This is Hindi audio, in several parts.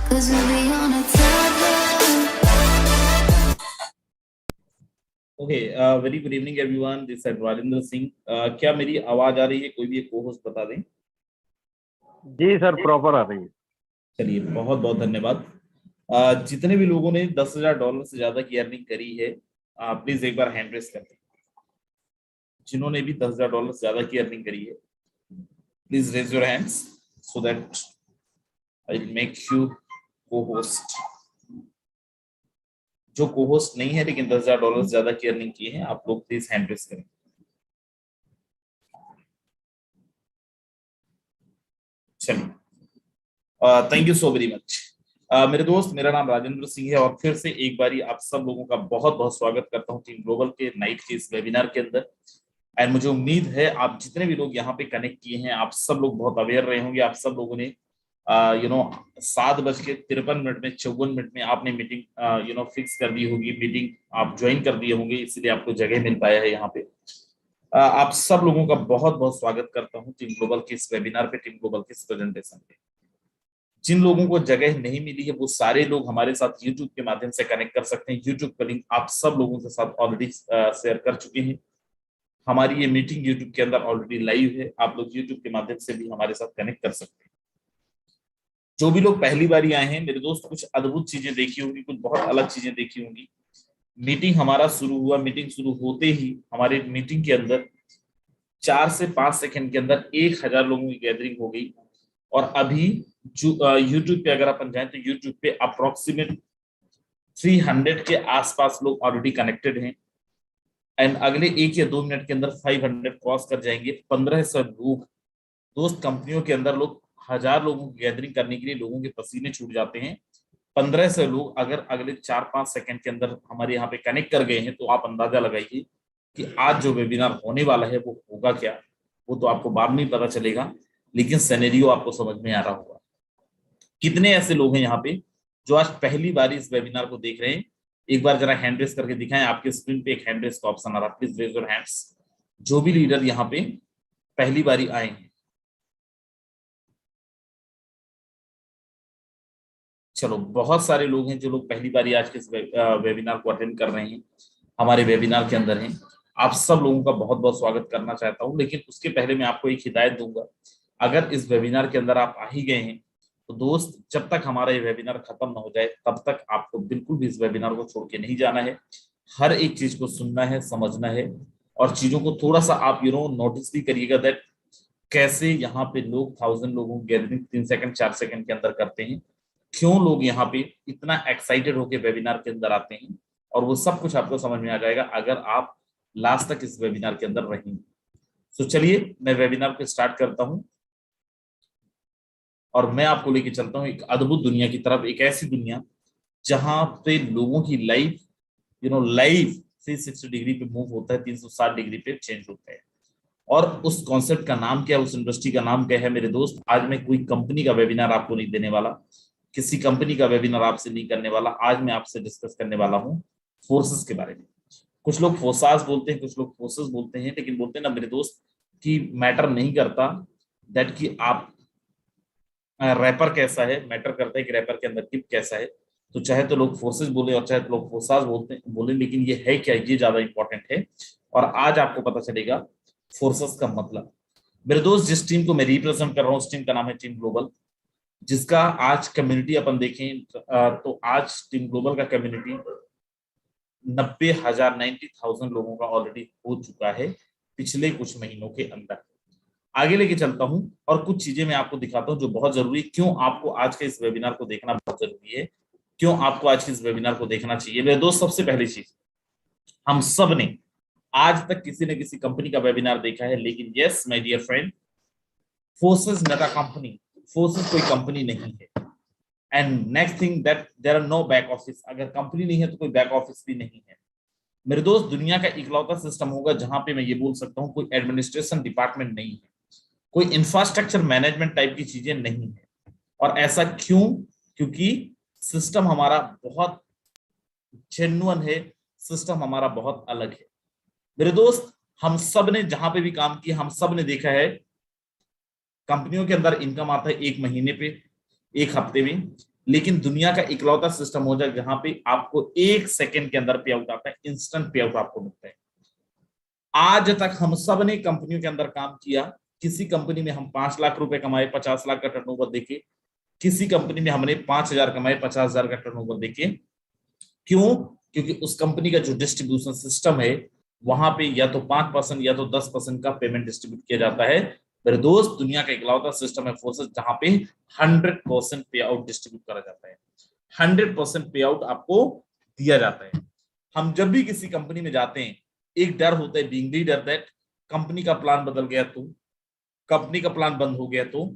'cause we'll be on a tether. Okay, very good evening everyone, this is Rajendra Singh. क्या मेरी आवाज आ रही है? कोई भी एक को होस्ट बता दें। जी सर, प्रॉपर आ रही है। चलिए, बहुत बहुत धन्यवाद। जितने भी लोगों ने $10,000 से ज्यादा की अर्निंग करी है, प्लीज एक बार हैंड रेस कर दें। जिन्होंने भी $10,000 से ज्यादा की अर्निंग करी है, please raise your hands so that I will make you cohost. जो को होस्ट नहीं है लेकिन $10,000 से ज्यादा की अर्निंग की है, आप लोग प्लीज हैंड रेस करें। चलिए, thank you so very much. मेरे दोस्त, मेरा नाम राजेंद्र सिंह है और फिर से एक बारी आप सब लोगों का बहुत बहुत स्वागत करता हूं टीम ग्लोबल के नाइट के इस वेबिनार के अंदर। एंड मुझे उम्मीद है आप जितने भी लोग यहाँ पे कनेक्ट किए हैं, आप सब लोग बहुत अवेयर रहे होंगे। आप सब लोगों ने 7:53 में 54 में आपने मीटिंग फिक्स कर दी होगी, मीटिंग आप ज्वाइन कर दिए होंगे, इसलिए आपको जगह मिल पाया है यहाँ पे। आप सब लोगों का बहुत बहुत स्वागत करता हूँ टीम ग्लोबल के इस वेबिनार पे, टीम ग्लोबल के इस प्रेजेंटेशन पे। जिन लोगों को जगह नहीं मिली है वो सारे लोग हमारे साथ YouTube के माध्यम से कनेक्ट कर सकते हैं। YouTube का लिंक आप सब लोगों के साथ ऑलरेडी शेयर कर चुके हैं। हमारी ये मीटिंग YouTube के अंदर ऑलरेडी लाइव है, आप लोग YouTube के माध्यम से भी हमारे साथ कनेक्ट कर सकते हैं। जो भी लोग पहली बार आए हैं मेरे दोस्त, कुछ अद्भुत चीजें देखी होंगी, कुछ बहुत अलग चीजें देखी होंगी। मीटिंग हमारा शुरू हुआ, मीटिंग शुरू होते ही हमारे मीटिंग के अंदर 4 से 5 सेकंड के अंदर 1,000 लोगों की गैदरिंग हो गई। और अभी यूट्यूब पे अगर अपन जाएं तो यूट्यूब पे अप्रोक्सीमेट 300 के आसपास लोग ऑलरेडी कनेक्टेड हैं। एंड अगले 1 या 2 मिनट के अंदर 500 क्रॉस कर जाएंगे। 1,500 लोग दोस्त, कंपनियों के अंदर लोग 1,000 लोगों की गैदरिंग करने के लिए लोगों के पसीने छूट जाते हैं। 1,500 लोग अगर अगले 4-5 सेकंड के अंदर हमारे यहाँ पे कनेक्ट कर गए हैं तो आप अंदाजा लगाइए कि आज जो वेबिनार होने वाला है वो होगा क्या। वो तो आपको बाद में ही पता चलेगा, लेकिन सिनेरियो आपको समझ में आ रहा होगा। कितने ऐसे लोग हैं यहाँ पे जो आज पहली बार इस वेबिनार को देख रहे हैं? एक बार जरा हैंड रेस करके दिखाएं। आपके स्क्रीन पे एक हैंड रेस का ऑप्शन आ रहा है, प्लीज रेज योर हैंड्स। जो भी लीडर यहाँ पे पहली बारी आए हैं। चलो, बहुत सारे लोग हैं जो लोग पहली बारी आज के इस वेबिनार को अटेंड कर रहे हैं, हमारे वेबिनार के अंदर हैं। आप सब लोगों का बहुत बहुत स्वागत करना चाहता हूं, लेकिन उसके पहले मैं आपको एक हिदायत दूंगा। अगर इस वेबिनार के अंदर आप आ ही गए हैं तो दोस्त, जब तक हमारा ये वेबिनार खत्म ना हो जाए तब तक आपको बिल्कुल भी इस वेबिनार को छोड़ के नहीं जाना है। हर एक चीज को सुनना है, समझना है, और चीजों को थोड़ा सा आप नोटिस भी करिएगा दैट कैसे यहाँ पे लोग 1,000 लोगों की गैदरिंग 3 सेकंड 4 सेकंड के अंदर करते हैं। क्यों लोग यहाँ पे इतना एक्साइटेड होकर वेबिनार के अंदर आते हैं, और वो सब कुछ आपको समझ में आ जाएगा अगर आप लास्ट तक इस वेबिनार के अंदर रहेंगे। तो चलिए, मैं वेबिनार को स्टार्ट करता हूं और मैं आपको लेके चलता हूं एक अद्भुत दुनिया की तरफ। एक ऐसी दुनिया जहां पे लोगों की लाइफ लाइफ 360 डिग्री पे मूव होता है, 360 डिग्री पे चेंज होता है। और उस कॉन्सेप्ट का नाम क्या है, उस इंडस्ट्री का नाम क्या है मेरे दोस्त? आज मैं कोई कंपनी का वेबिनार आपको नहीं देने वाला, किसी कंपनी का वेबिनार आपसे नहीं करने वाला। आज मैं आपसे डिस्कस करने वाला हूँ फोर्सेस के बारे में। कुछ लोग फोर्सास बोलते हैं, कुछ लोग फोर्सेस बोलते हैं, लेकिन बोलते हैं ना मेरे दोस्त कि मैटर नहीं करता दैट कि आप रैपर कैसा है, मैटर करता है कि रैपर के अंदर टिप कैसा है। तो चाहे तो लोग फोर्सेस बोले और चाहे तो लोग फोर्सास बोले, लेकिन ये है क्या, ये ज्यादा इंपॉर्टेंट है। और आज आपको पता चलेगा फोर्सेस का मतलब। मेरे दोस्त, जिस टीम को मैं रिप्रेजेंट कर रहा हूँ उस टीम का नाम है टीम ग्लोबल, जिसका आज कम्युनिटी अपन देखें तो आज टीम ग्लोबल का कम्युनिटी 90,000 लोगों का ऑलरेडी हो चुका है पिछले कुछ महीनों के अंदर। आगे लेके चलता हूं और कुछ चीजें मैं आपको दिखाता हूं जो बहुत जरूरी है। क्यों आपको आज के इस वेबिनार को देखना बहुत जरूरी है, क्यों आपको आज के इस वेबिनार को देखना चाहिए मेरे दोस्त। सबसे पहली चीज, हम सब ने आज तक किसी न किसी कंपनी का वेबिनार देखा है, लेकिन yes my dear friend, Forsage not a company. Forsage कोई कंपनी नहीं है। And next thing that there are no back office. अगर कंपनी नहीं है तो कोई बैक ऑफिस भी नहीं है मेरे दोस्त। दुनिया का इकलौता सिस्टम होगा जहां पे मैं ये बोल सकता हूं कोई एडमिनिस्ट्रेशन डिपार्टमेंट नहीं है, कोई इंफ्रास्ट्रक्चर मैनेजमेंट टाइप की चीजें नहीं है। और ऐसा क्यों? क्योंकि सिस्टम हमारा बहुत जेन्युइन है, सिस्टम हमारा बहुत अलग है मेरे दोस्त। हम सब ने जहां पे भी काम किया, हम सब ने देखा है कंपनियों के अंदर इनकम आता है 1 महीने पे, 1 हफ्ते में, लेकिन दुनिया का इकलौता सिस्टम हो जाए जहां पे आपको 1 सेकंड के अंदर पे आउट आता है, इंस्टेंट पे आउट आपको मिलता है। आज तक हम सब ने कंपनियों के अंदर काम किया, किसी कंपनी में हम 5 लाख रुपए कमाए 50 लाख का टर्नओवर देके, किसी कंपनी में हमने 5,000 कमाए 50,000 का टर्नओवर देके। क्यों? क्योंकि उस कंपनी का जो डिस्ट्रीब्यूशन सिस्टम है वहां पे या तो 5% या तो 10% का पेमेंट डिस्ट्रीब्यूट किया जाता है। मेरे दोस्त, दुनिया का इकलौता सिस्टम है फोर्सेस जहां पे 100% पे आउट डिस्ट्रीब्यूट करा जाता है, 100% पे आउट आपको दिया जाता है। हम जब भी किसी कंपनी में जाते हैं, एक डर होता है, बीइंग लीडर, दैट कंपनी का प्लान बदल गया तो, कंपनी का प्लान बंद हो गया तो।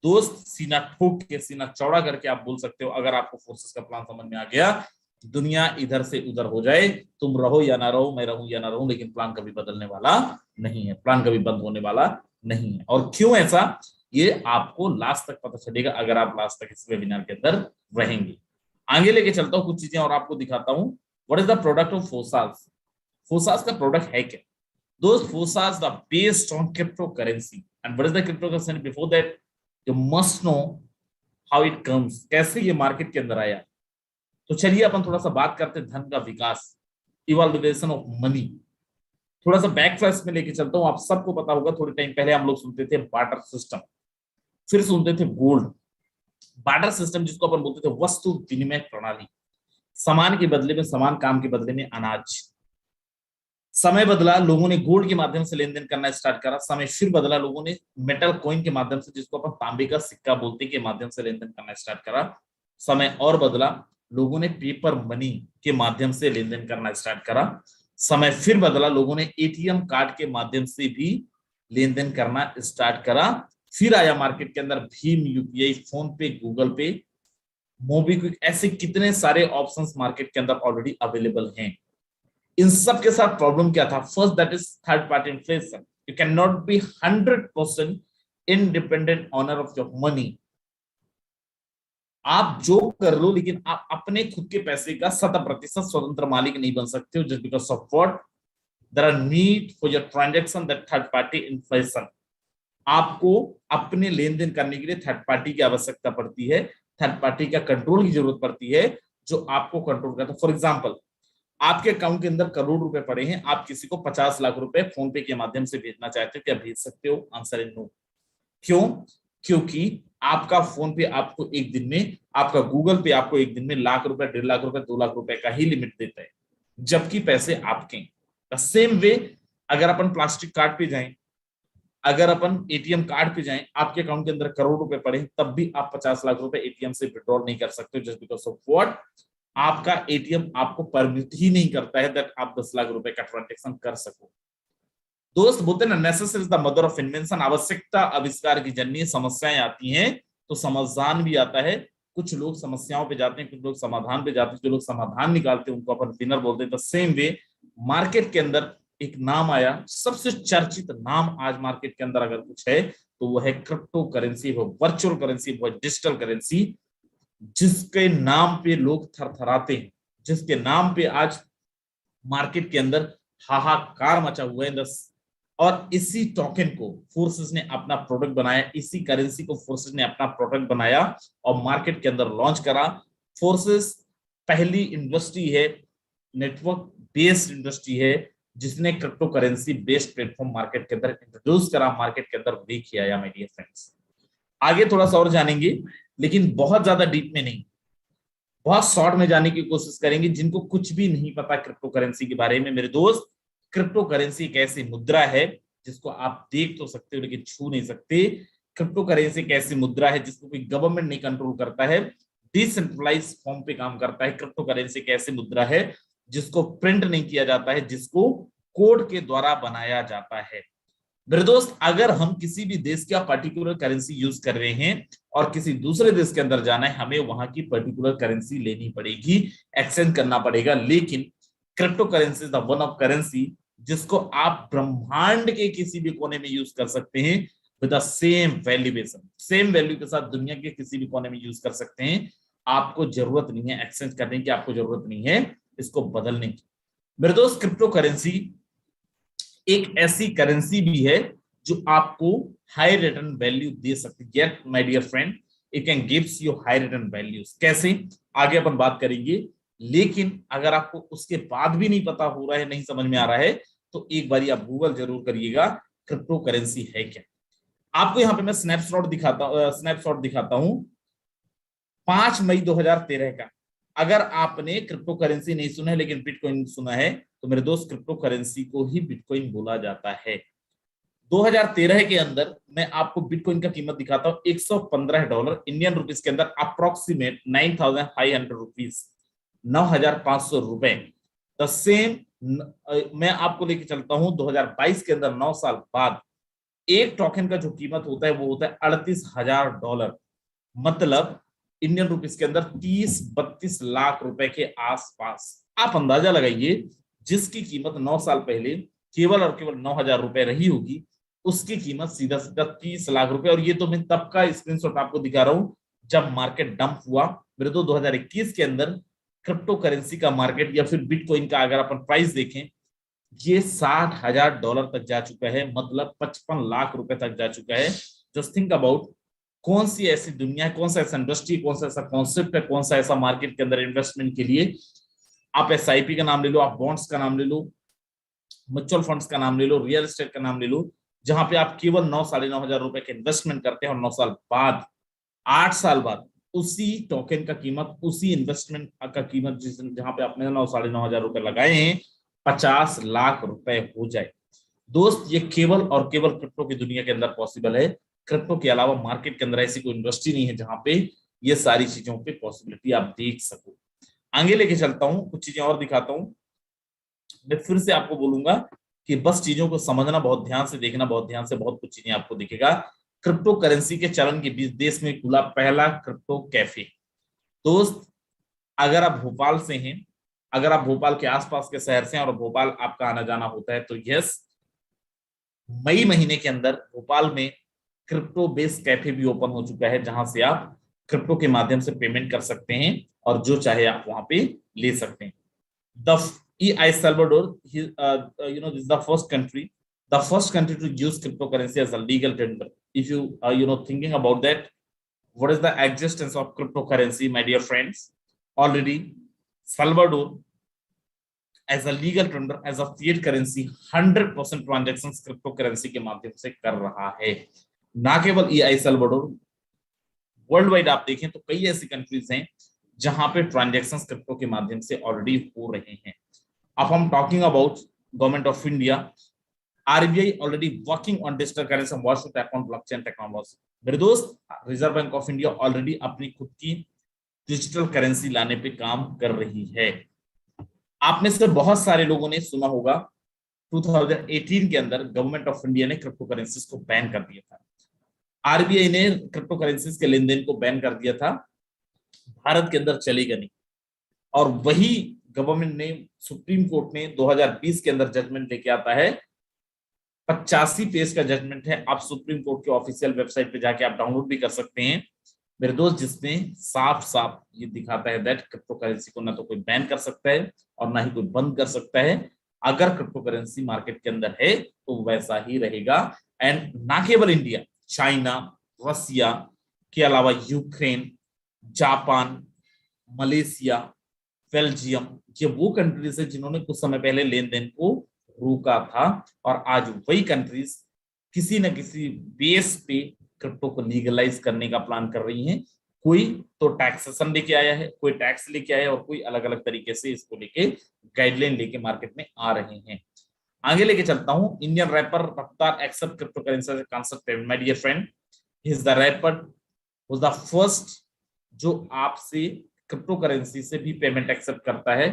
दोस्त, सीना ठोक के, सीना चौड़ा करके आप बोल सकते हो, अगर आपको फोर्सेस का प्लान समझ में आ गया, दुनिया इधर से उधर हो जाए, तुम रहो या ना रहो, मैं रहूं या ना रहूं, लेकिन प्लान कभी बदलने वाला नहीं है, प्लान कभी बंद होने वाला नहीं है। और क्यों ऐसा, ये आपको लास्ट तक पता चलेगा अगर आप लास्ट तक इस वेबिनार के अंदर रहेंगे। आगे लेके चलता हूं, कुछ चीजें और आपको दिखाता हूं। What is the product of Forsage? Forsage का प्रोडक्ट है क्या? दोस्त, Forsage the based on crypto currency. And what is the crypto currency? Before that you must know how it comes, कैसे ये मार्केट के अंदर आया। तो चलिए अपन थोड़ा सा बात करते हैं धन का विकास, इवॉल्यूशन ऑफ मनी। थोड़ा सा बैक फ्लैश में लेके चलता हूं। आप सबको पता होगा, थोड़े टाइम पहले हम लोग सुनते थे बार्टर सिस्टम, फिर सुनते थे गोल्ड। बार्टर सिस्टम जिसको अपन बोलते थे वस्तु विनिमय प्रणाली, सामान के बदले में सामान, काम के बदले में अनाज। समय बदला, लोगों ने गोल्ड के माध्यम से लेन देन करना स्टार्ट करा। समय फिर बदला, लोगों ने मेटल कॉइन के माध्यम से, जिसको अपन तांबे का सिक्का बोलते के माध्यम से लेन देन करना स्टार्ट करा। समय और बदला, लोगों ने पेपर मनी के माध्यम से लेन देन करना स्टार्ट करा। समय फिर बदला, लोगों ने एटीएम कार्ड के माध्यम से भी लेन देन करना स्टार्ट करा। फिर आया मार्केट के अंदर भीम यूपीआई, फोन पे, गूगल पे, मोबीक्विक, ऐसे कितने सारे ऑप्शंस मार्केट के अंदर ऑलरेडी अवेलेबल हैं। इन सब के साथ प्रॉब्लम क्या था? First, that is third party inflation. You can not B 100% independent owner of your money. आप जो कर लो, लेकिन आप अपने खुद के पैसे का 100% स्वतंत्र मालिक नहीं बन सकते हो। Just because of what? There are need for your transaction that third party inflation. आपको अपने लेन देन करने के लिए थर्ड पार्टी की आवश्यकता पड़ती है, थर्ड पार्टी का कंट्रोल की जरूरत पड़ती है, जो आपको कंट्रोल करता है। फॉर एग्जाम्पल, आपके अकाउंट के अंदर करोड़ रुपए पड़े हैं, आप किसी को 50 लाख रुपए फोन पे के माध्यम से भेजना चाहते हो, क्या भेज सकते हो? Answer is no. क्यों? क्योंकि आपका फोन पे आपको एक दिन में, आपका गूगल पे आपको एक दिन में लाख रुपए, 1.5 लाख रुपए, 2 लाख रुपए का ही लिमिट देता है, जबकि पैसे आपके। सेम वे, अगर अपन प्लास्टिक कार्ड पे जाएं, अगर अपन एटीएम कार्ड पे जाएं, आपके अकाउंट के अंदर करोड़ रुपए पड़े, तब भी आप 50 लाख रुपए एटीएम से विड्रॉ नहीं कर सकते। Just because of what? आपका एटीएम आपको परमिट ही नहीं करता है दैट आप 10 लाख रुपए का ट्रांजैक्शन कर सको। दोस्त, बोलते ना, necessity is the mother of invention. आवश्यकता आविष्कार की जननी। समस्याएं आती हैं तो समाधान भी आता है। कुछ लोग समस्याओं पे जाते हैं, कुछ लोग समाधान पे जाते हैं। जो लोग समाधान निकालते हैं उनको अपन विनर बोलते हैं। द सेम वे, मार्केट के अंदर एक नाम आया, सबसे चर्चित नाम आज मार्केट के अंदर अगर कुछ है तो वो है क्रिप्टो करेंसी, वो वर्चुअल करेंसी, वो डिजिटल करेंसी, जिसके नाम पे लोग थरथराते हैं, जिसके नाम पे आज मार्केट के अंदर हाहाकार मचा हुआ है। और इसी टोकन को फोर्सेस ने अपना प्रोडक्ट बनाया, इसी करेंसी को फोर्सेस ने अपना प्रोडक्ट बनाया और मार्केट के अंदर लॉन्च करा। फोर्सेस पहली इंडस्ट्री है, नेटवर्क बेस्ड इंडस्ट्री है, जिसने crypto currency based platform market के अंदर इंट्रोड्यूस करा, मार्केट के अंदर लेके आया। माय डियर फ्रेंड्स, आगे थोड़ा सा और जानेंगे, लेकिन बहुत ज्यादा डीप में नहीं, बहुत शॉर्ट में जाने की कोशिश करेंगे। जिनको कुछ भी नहीं पता क्रिप्टो करेंसी के बारे में, मेरे दोस्त, क्रिप्टो करेंसी एक ऐसी मुद्रा है जिसको आप देख तो सकते हो लेकिन छू नहीं सकते। क्रिप्टो करेंसी एक ऐसी मुद्रा है जिसको कोई गवर्नमेंट नहीं कंट्रोल करता है, डिसेंट्रलाइज फॉर्म पे काम करता है। क्रिप्टो करेंसी एक ऐसी मुद्रा है जिसको प्रिंट नहीं किया जाता है, जिसको कोड के द्वारा बनाया जाता है। मेरे दोस्त, अगर हम किसी भी देश का पर्टिकुलर करेंसी यूज कर रहे हैं और किसी दूसरे देश के अंदर जाना है, हमें वहां की पर्टिकुलर करेंसी लेनी पड़ेगी, एक्सचेंज करना पड़ेगा। लेकिन crypto currency is the one of currency जिसको आप ब्रह्मांड के किसी भी कोने में यूज कर सकते हैं with the same valuation, same value के साथ दुनिया के किसी भी कोने में यूज कर सकते हैं। आपको जरूरत नहीं है एक्सचेंज करने की, आपको जरूरत नहीं है इसको बदलने की। मेरे दोस्त, क्रिप्टो करेंसी एक ऐसी करेंसी भी है जो आपको हाई रिटर्न वैल्यू दे सकती है। My dear friend, it can gives you high return values. कैसे, आगे अपन बात करेंगे। लेकिन अगर आपको उसके बाद भी नहीं पता हो रहा है, नहीं समझ में आ रहा है, तो एक बार आप गूगल जरूर करिएगा क्रिप्टो करेंसी है क्या। आपको यहाँ पे मैं स्नैपशॉट दिखाता हूं 5 मई 2013 का। अगर आपने क्रिप्टो करेंसी नहीं सुना है लेकिन बिटकॉइन सुना है, तो मेरे दोस्त क्रिप्टो करेंसी को ही बिटकॉइन बोला जाता है। 2013 के अंदर मैं आपको बिटकॉइन का कीमत दिखाता हूं $115 इंडियन रुपीस के अंदर, अप्रोक्सीमेट 9,500 रुपीज, 9,500 रुपए। द सेम मैं आपको लेके चलता हूं 2022 के अंदर, 9 साल बाद एक टोकन का जो कीमत होता है वो होता है $38,000, मतलब इंडियन रुपीस के अंदर 30-32 लाख रुपए के आसपास। आप अंदाजा लगाइए, जिसकी कीमत 9 साल पहले केवल और केवल 9,000 रुपए रही होगी, उसकी कीमत सीधा सीधा 30 लाख रुपए। और ये तो मैं तब का स्क्रीनशॉट आपको दिखा रहा हूं जब मार्केट डंप हुआ। मेरे तो 2021 के अंदर क्रिप्टो करेंसी का मार्केट या फिर बिटकॉइन का अगर अपन प्राइस देखें, ये $60,000 तक जा चुका है, मतलब 55 लाख रुपए तक जा चुका है। जस्ट थिंक अबाउट, कौन सी ऐसी दुनिया है, कौन सा ऐसा इंडस्ट्री, कौन सा ऐसा कॉन्सेप्ट है, कौन सा ऐसा मार्केट के अंदर इन्वेस्टमेंट के लिए। आप SIP का नाम ले लो, आप बॉन्ड्स का नाम ले लो, म्यूचुअल फंड्स का नाम ले लो, रियल एस्टेट का नाम ले लो, जहां पे आप केवल 9-9,500 रुपए के इन्वेस्टमेंट करते हैं और 9 साल बाद, 8 साल बाद उसी टोकन का कीमत, उसी इन्वेस्टमेंट का कीमत जहां पे आपने 9-9,500 रुपए लगाए हैं, 50 लाख रुपए हो जाए। दोस्त, ये केवल और केवल क्रिप्टो की दुनिया के अंदर पॉसिबल है। क्रिप्टो के अलावा मार्केट के अंदर ऐसी कोई इंडस्ट्री नहीं है जहां पे ये सारी चीजों पे पॉसिबिलिटी आप देख सको। आगे लेके चलता हूं, कुछ चीजें और दिखाता हूं। मैं फिर से आपको बोलूंगा कि बस चीजों को समझना, बहुत ध्यान से देखना, बहुत ध्यान से, बहुत कुछ चीजें आपको दिखेगा। क्रिप्टो करेंसी के चलन के बीच देश में खुला पहला क्रिप्टो कैफे। दोस्त, अगर आप भोपाल से हैं, अगर आप भोपाल के आसपास के शहर से हैं और भोपाल आपका आना जाना होता है, तो यस, मई महीने के अंदर भोपाल में क्रिप्टो बेस्ड कैफे भी ओपन हो चुका है, जहां से आप क्रिप्टो के माध्यम से पेमेंट कर सकते हैं और जो चाहे आप वहां पे ले सकते हैं। The El Salvador, this is the first country to use cryptocurrency as a legal tender. If you thinking about that, what is the existence of cryptocurrency, my dear friends? Already, Salvador as a legal tender, as a fiat currency, 100% transactions cryptocurrency के माध्यम से कर रहा है। ना केवल El Salvador, वर्ल्ड वाइड आप देखें तो कई ऐसी कंट्रीज हैं जहां पे ट्रांजैक्शंस क्रिप्टो के माध्यम से ऑलरेडी हो रहे हैं। अब हम talking about government of India, RBI already working on digital currency virtual account blockchain technology. मेरे दोस्त, reserve bank of India already अपनी खुद की डिजिटल करेंसी लाने पे काम कर रही है। आप में से बहुत सारे लोगों ने सुना होगा 2018 के अंदर गवर्नमेंट ऑफ इंडिया ने क्रिप्टो करेंसीज को बैन कर दिया था। RBI ने क्रिप्टो करेंसीज के लेन देन को बैन कर दिया था, भारत के अंदर चलेगा नहीं। और वही गवर्नमेंट ने, सुप्रीम कोर्ट ने 2020 के अंदर जजमेंट लेके आता है, 85 पेज का जजमेंट है। आप सुप्रीम कोर्ट के ऑफिशियल वेबसाइट पे जाके आप डाउनलोड भी कर सकते हैं मेरे दोस्त, जिसमें साफ साफ ये दिखाता है दैट क्रिप्टो करेंसी को ना तो कोई बैन कर सकता है और ना ही कोई बंद कर सकता है। अगर क्रिप्टो करेंसी मार्केट के अंदर है तो वैसा ही रहेगा। एंड ना केवल इंडिया, चाइना, रसिया के अलावा यूक्रेन, जापान, मलेशिया, बेल्जियम, ये वो कंट्रीज है जिन्होंने कुछ समय पहले लेन देन को रोका था, और आज वही कंट्रीज किसी न किसी बेस पे क्रिप्टो को लीगलाइज करने का प्लान कर रही हैं। कोई तो टैक्सेशन लेके आया है, कोई टैक्स लेके आया है, और कोई अलग अलग तरीके से इसको लेके गाइडलाइन लेके मार्केट में आ रहे हैं। आगे लेके चलता हूं। Indian rapper Raftaar accept crypto currency as a concept. My dear friend, he is the rapper was the first जो आपसे क्रिप्टो करेंसी से भी पेमेंट एक्सेप्ट करता है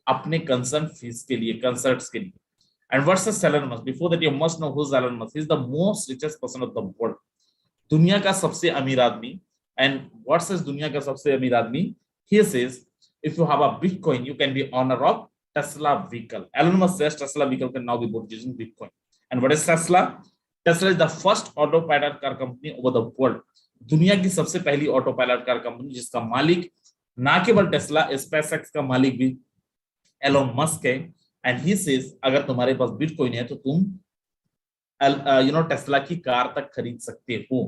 अपने कंसर्न फीस के लिए, कंसर्ट्स के लिए। And what's Elon Musk? Before that you must know who is Elon Musk. He is the most richest person of the world, दुनिया का सबसे अमीर आदमी। एंड व्हाट्स इज दुनिया का सबसे अमीर आदमी? He says if you have a bitcoin you can be owner of Tesla vehicle. Elon Musk says Tesla vehicle can now be bought using bitcoin. And what is Tesla? Tesla is the first autopilot car company over the world. दुनिया की सबसे पहली ऑटो पायलट कार कंपनी जिसका मालिक ना केवल टेस्ला, स्पेसएक्स का मालिक भी एलोन मस्क है। एंड ही सेज अगर तुम्हारे पास बिटकॉइन है तो तुम टेस्ला की कार तक खरीद सकते हो।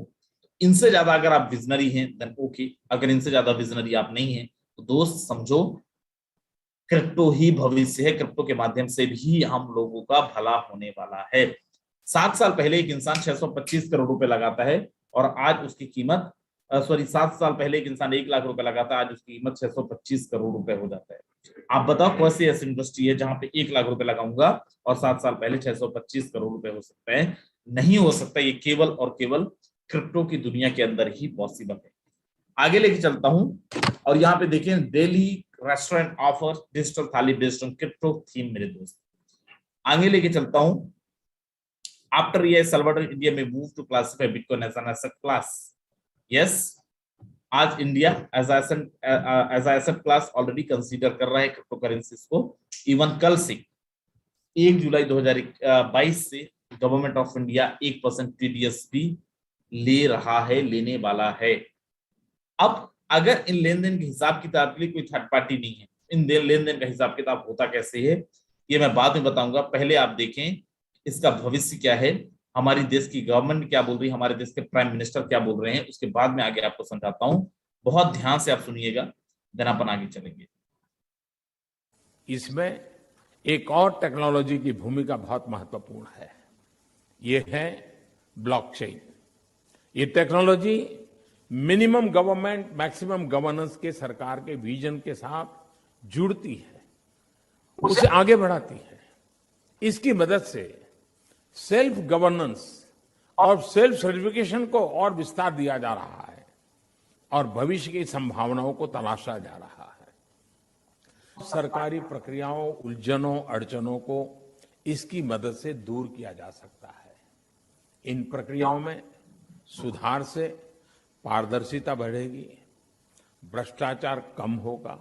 इनसे ज्यादा अगर आप विजनरी हैं देन ओके, अगर इनसे ज्यादा विजनरी आप नहीं हैं तो दोस्त समझो क्रिप्टो ही भविष्य है, क्रिप्टो के माध्यम से भी हम लोगों का भला होने वाला है। 7 साल पहले एक इंसान 625 करोड़ रुपए लगाता है और आज उसकी कीमत 7 साल पहले एक इंसान 1 लाख रुपए लगाता है, आज उसकी कीमत 625 करोड़ रुपए हो जाता है। आप बताओ कौन सी ऐसी इंडस्ट्री है जहां पे 1 लाख रुपए लगाऊंगा और 7 साल पहले 625 करोड़ रुपए हो सकते हैं? नहीं हो सकता। ये केवल और केवल क्रिप्टो की दुनिया के अंदर ही पॉसिबल है। आगे लेके चलता हूं और यहाँ पे देखें, Delhi restaurant offer digital thali based on crypto theme मेरे दोस्त। आगे लेके चलता हूं, आफ्टर ये सल्वाडोर इंडिया में move to classify bitcoin as an asset class. Yes, आज India as asset class already consider कर रहा है क्रिप्टो करेंसीज को। इवन कल से 1 जुलाई 2022 से गवर्नमेंट ऑफ इंडिया 1% टीडीएस भी ले रहा है, लेने वाला है। अब अगर इन लेन देन के हिसाब किताब के लिए कोई थर्ड पार्टी नहीं है, इन लेन देन का हिसाब किताब होता कैसे है ये मैं बाद में बताऊंगा। पहले आप देखें इसका भविष्य क्या है, हमारी देश की गवर्नमेंट क्या बोल रही है, हमारे देश के प्राइम मिनिस्टर क्या बोल रहे हैं, उसके बाद में आगे आपको समझाता हूं। बहुत ध्यान से आप सुनिएगा, देन अपन आगे चलेंगे। इसमें एक और टेक्नोलॉजी की भूमिका बहुत महत्वपूर्ण है, ये है ब्लॉकचेन। ये technology minimum government maximum governance के सरकार के विजन के साथ जुड़ती है, उसे आगे बढ़ाती है। इसकी मदद से सेल्फ गवर्नेंस और सेल्फ सर्टिफिकेशन को और विस्तार दिया जा रहा है और भविष्य की संभावनाओं को तलाशा जा रहा है। सरकारी प्रक्रियाओं, उलझनों, अड़चनों को इसकी मदद से दूर किया जा सकता है। इन प्रक्रियाओं में सुधार से पारदर्शिता बढ़ेगी, भ्रष्टाचार कम होगा,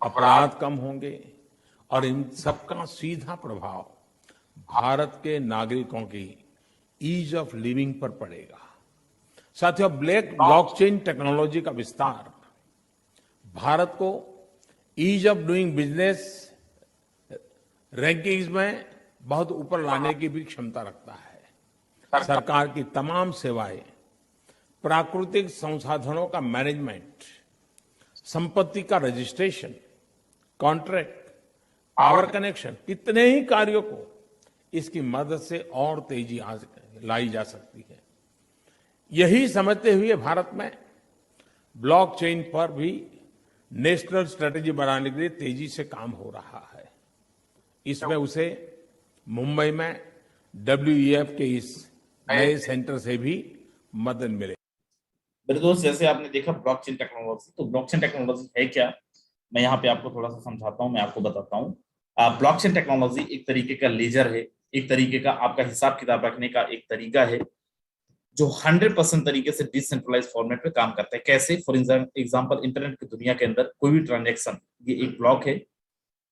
अपराध कम होंगे और इन सबका सीधा प्रभाव भारत के नागरिकों की ईज ऑफ लिविंग पर पड़ेगा। साथियों, ब्लॉकचेन टेक्नोलॉजी का विस्तार भारत को ease of doing business rankings में बहुत ऊपर लाने की भी क्षमता रखता है। सरकार की तमाम सेवाएं, प्राकृतिक संसाधनों का मैनेजमेंट, संपत्ति का रजिस्ट्रेशन, कॉन्ट्रैक्ट, पावर कनेक्शन, कितने ही कार्यों को इसकी मदद से और तेजी लाई जा सकती है। यही समझते हुए भारत में ब्लॉकचेन पर भी नेशनल स्ट्रेटेजी बनाने के लिए तेजी से काम हो रहा है। इसमें उसे मुंबई में WEF के इस नए सेंटर से भी मदद मिले। मेरे दोस्त, जैसे आपने देखा ब्लॉकचेन टेक्नोलॉजी, तो ब्लॉकचेन टेक्नोलॉजी है क्या, मैं यहाँ पे आपको थोड़ा सा समझाता हूँ, मैं आपको बताता हूँ। ब्लॉकचेन टेक्नोलॉजी एक तरीके का लेजर है, एक तरीके का आपका हिसाब किताब रखने का एक तरीका है जो 100% तरीके से डिसेंट्रलाइज फॉर्मेट में काम करता है। कैसे? फॉर एग्जांपल इंटरनेट की दुनिया के अंदर कोई भी ट्रांजैक्शन, ये एक ब्लॉक है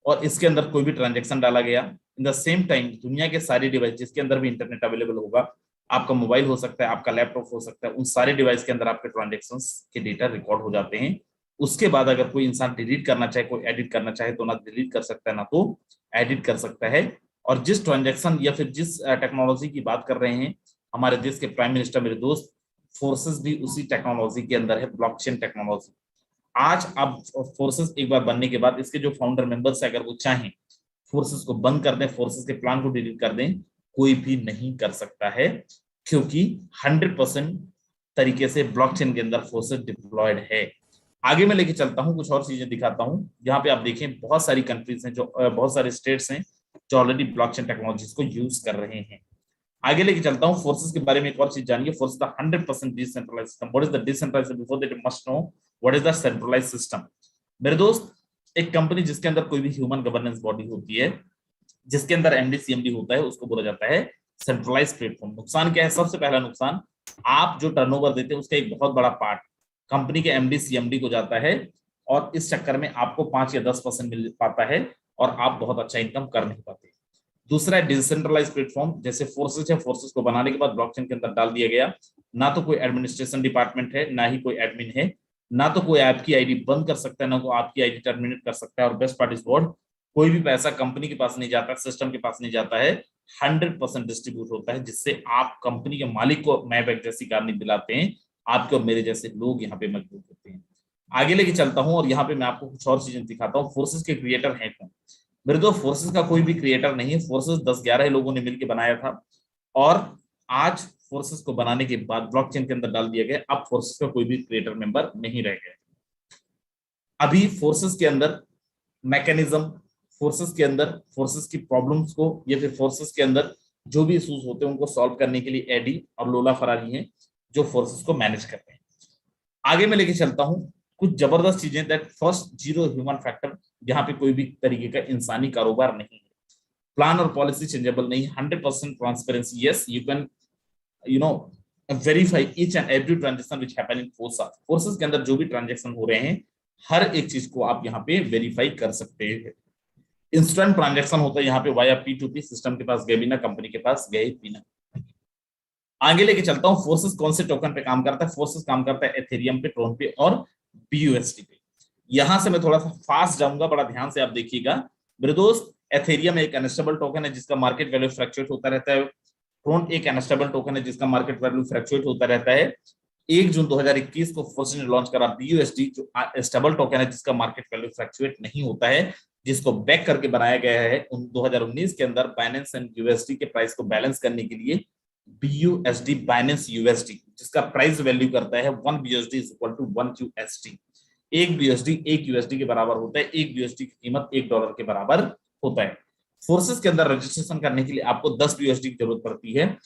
और इसके अंदर कोई भी ट्रांजैक्शन डाला गया, इन द सेम टाइम दुनिया के सारे डिवाइस जिसके अंदर भी इंटरनेट अवेलेबल होगा, आपका मोबाइल हो सकता है, आपका लैपटॉप हो सकता है, उन सारे डिवाइस के अंदर आपके ट्रांजैक्शंस के डेटा रिकॉर्ड हो जाते हैं। उसके बाद अगर कोई इंसान डिलीट करना चाहे, कोई एडिट करना चाहे तो ना डिलीट कर सकता है ना तो एडिट कर सकता है। और जिस ट्रांजैक्शन या फिर जिस टेक्नोलॉजी की बात कर रहे हैं हमारे देश के प्राइम मिनिस्टर मेरे दोस्त, फोर्सेस भी उसी टेक्नोलॉजी के अंदर है, ब्लॉकचेन टेक्नोलॉजी। आज अब फोर्सेस एक बार बनने के बाद इसके जो फाउंडर मेंबर्स है, अगर वो चाहें फोर्सेस को बंद कर दें, फोर्सेस के प्लान को डिलीट कर दें, कोई भी नहीं कर सकता है, क्योंकि 100% तरीके से ब्लॉकचेन के अंदर फोर्सेस डिप्लॉयड है। आगे मैं लेके चलता हूं, कुछ और चीजें दिखाता हूं। यहाँ पे आप देखें बहुत सारी कंट्रीज हैं, जो बहुत सारे स्टेट्स हैं जो ऑलरेडी ब्लॉकचेन टेक्नोलॉजीज को यूज कर रहे हैं। आगे लेके चलता हूं, फोर्सेस के बारे में एक और चीज जानिए। Forsage the 100% decentralised system. What is the decentralised? Before that you must know what is the centralised system. मेरे दोस्त, एक कंपनी जिसके अंदर कोई भी ह्यूमन गवर्नेंस बॉडी होती है, जिसके अंदर MD CMD होता है, उसको बोला जाता है सेंट्रलाइज्ड प्लेटफॉर्म। नुकसान क्या है? सबसे पहला नुकसान, आप जो टर्नओवर देते हैं उसका एक बहुत बड़ा पार्ट कंपनी के MD CMD को जाता है और इस चक्कर में आपको 5 या 10% मिल पाता है और आप बहुत अच्छा इनकम कर नहीं पाते। दूसरा है डिसेंट्रलाइज्ड प्लेटफॉर्म। जैसे फोर्सेस है, फोर्सेस को बनाने के बाद ब्लॉकचेन के अंदर डाल दिया गया, ना तो कोई एडमिनिस्ट्रेशन डिपार्टमेंट है, ना ही कोई एडमिन है, ना तो कोई आपकी आईडी बंद कर सकता है, ना कोई आपकी आईडी टर्मिनेट कर सकता है। और बेस्ट पार्ट इज व्हाट, कोई भी पैसा कंपनी के पास नहीं जाता, सिस्टम के पास नहीं जाता है, 100% डिस्ट्रीब्यूट होता है, जिससे आप कंपनी के मालिक को मैबैक जैसी कार नहीं दिलाते हैं, आपके और मेरे जैसे लोग यहाँ पे मजबूत होते हैं। आगे लेके चलता हूँ और यहाँ पे मैं आपको कुछ और चीजें दिखाता हूँ। फोर्सेस के क्रिएटर हैं कौन? मेरे दोस्त, फोर्सेस का कोई भी क्रिएटर नहीं है। फोर्सेस 10-11 लोगों ने मिलकर बनाया था और आज फोर्सेस को बनाने के बाद ब्लॉकचेन के अंदर डाल दिया गया। अब फोर्सेस का कोई भी क्रिएटर मेंबर नहीं रह गया। अभी फोर्सेस के अंदर मैकेनिज्म, फोर्सेस के अंदर फोर्सेस की प्रॉब्लम्स को या फिर फोर्सेस के अंदर जो भी इश्यूज होते हैं उनको सॉल्व करने के लिए एडी और लोला फरारी हैं जो फोर्सेस को मैनेज करते हैं। आगे मैं लेके चलता हूं कुछ जबरदस्त चीजें। That first, zero human factor, जहां पे कोई भी तरीके का इंसानी कारोबार नहीं है। प्लान और पॉलिसी चेंजेबल नहीं, 100% transparency. Yes, you can verify each and every transaction which happen in forces. Forces के अंदर जो भी ट्रांजेक्शन हो रहे हैं हर एक चीज को आप यहाँ पे वेरीफाई कर सकते हैं। इंस्टेंट ट्रांजैक्शन होता है यहाँ पे वाया P2P, सिस्टम के पास गए बिना, कंपनी के पास गए बिना। आगे लेके चलता हूँ, फोर्सेस कौन से टोकन पे काम करता है? फोर्सेस काम करता है एथेरियम पे, ट्रोन पे और BUSD पे। यहां से मैं थोड़ा सा फास्ट जाऊंगा, बड़ा ध्यान से आप देखिएगा मेरे दोस्त। एथेरियम एक अनस्टेबल टोकन है जिसका मार्केट वैल्यू फ्लक्चुएट होता रहता है। ट्रोन एक अनस्टेबल टोकन है जिसका मार्केट वैल्यू फ्लक्चुएट होता रहता है। 1 जून 2021 को फोर्सेस ने लॉन्च करा BUSD, जो स्टेबल टोकन है जिसका मार्केट वैल्यू फ्लक्चुएट नहीं होता है, जिसको बैक करके बनाया गया है 2019 के अंदर बाइनेंस एंड USD के प्राइस को बैलेंस करने के लिए। BUSD बाइनेंस USD, जिसका प्राइस वैल्यू करता है 1 BUSD is equal to 1 USD। 1 BUSD 1 USD के बराबर होता है। 1 BUSD की कीमत $1 के बराबर होता है। फोर्सेस के अंदर रजिस्ट्रेशन करने के लिए आपको 10 BUSD की जरूरत पड़ती है।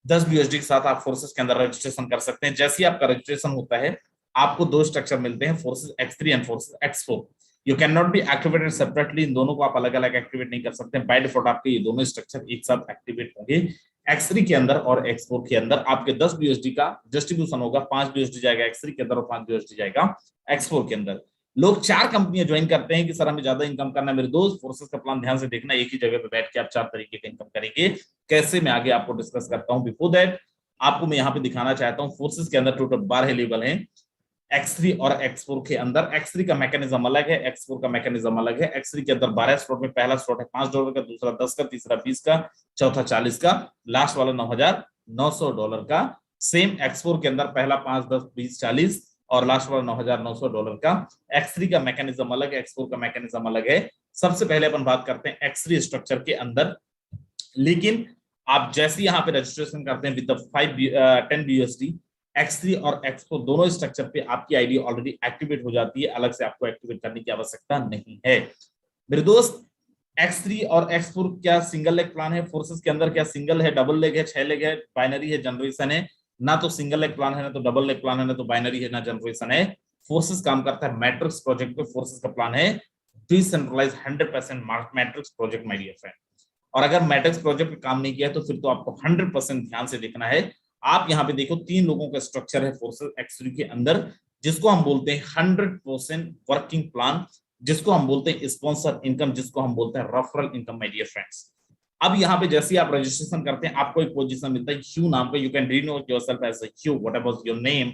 10 BUSD के साथ आप फोर्सेस के अंदर रजिस्ट्रेशन कर सकते हैं। जैसे ही आपका रजिस्ट्रेशन होता है आपको 2 स्ट्रक्चर मिलते हैं, forces X3 and forces X4। You can not be activated separately. इन दोनों को आप अलग अलग एक्टिवेट नहीं कर सकते। बाय डिफॉल्ट आपके ये दोनों स्ट्रक्चर एक साथ एक्टिवेट होंगे। X3 के अंदर और X4 के अंदर आपके 10 BUSD का डिस्ट्रीब्यूशन होगा। 5 BUSD जाएगा X3 के अंदर और 5 BUSD जाएगा X4 के अंदर। लोग 4 कंपनियां ज्वाइन करते हैं कि सर हमें ज्यादा इनकम करना है। मेरे दोस्त, फोर्सेस का प्लान ध्यान से देखना। एक ही जगह पे बैठ के आप 4 तरीके का इनकम करेंगे। कैसे, मैं आगे आपको डिस्कस करता हूं। बिफोर दैट आपको मैं यहाँ पे दिखाना चाहता हूँ, फोर्सेस के अंदर टोटल 12 लेवल हैं X3 और X4 के अंदर। X3 का मैकेनिज्म अलग है, X4 का मैकेनिज्म अलग है। X3 के अंदर 12 स्लॉट में पहला स्लॉट है $5 का, दूसरा 10 का, तीसरा 20 का, चौथा 40 का, लास्ट वाला $9,900 का। सेम X4 के अंदर पहला 5, 10, 20, 40 और लास्ट वाला $9,900 का। X3 का मैकेनिज्म अलग है, X4 का मैकेनिज्म अलग है। सबसे पहले अपन बात करते हैं X3 स्ट्रक्चर के अंदर। लेकिन आप जैसे यहाँ पे रजिस्ट्रेशन करते हैं विद 10 BUSD, X3 और X4 दोनों स्ट्रक्चर पे आपकी आईडी ऑलरेडी एक्टिवेट हो जाती है। अलग से आपको एक्टिवेट करने की आवश्यकता नहीं है। मेरे दोस्त, X3 और X4 क्या सिंगल लेग प्लान है? फोर्सेस के अंदर क्या सिंगल है, डबल लेग है, 6 लेग है, बाइनरी है, जनरेशन है? ना तो सिंगल लेग प्लान है, ना तो डबल लेग प्लान है, ना तो बाइनरी है, ना जनरेशन है। फोर्सेस काम करता है मैट्रिक्स प्रोजेक्ट पे। फोर्सेस का प्लान है decentralise 100% matrix project, my dear friend. और अगर मैट्रिक्स प्रोजेक्ट पे काम नहीं किया तो फिर तो आपको 100% ध्यान से देखना है। आप यहाँ पे देखो 3 लोगों का स्ट्रक्चर है फोर्सेस X3 के अंदर, जिसको हम बोलते हैं 100% वर्किंग प्लान, जिसको हम बोलते हैं स्पॉन्सर इनकम, जिसको हम बोलते हैं referral income, my dear friends. अब यहाँ पे जैसे ही आप रजिस्ट्रेशन करते हैं आपको एक पोजीशन मिलता है ह्यू नाम पे। You can denote yourself as Hugh, whatever your name.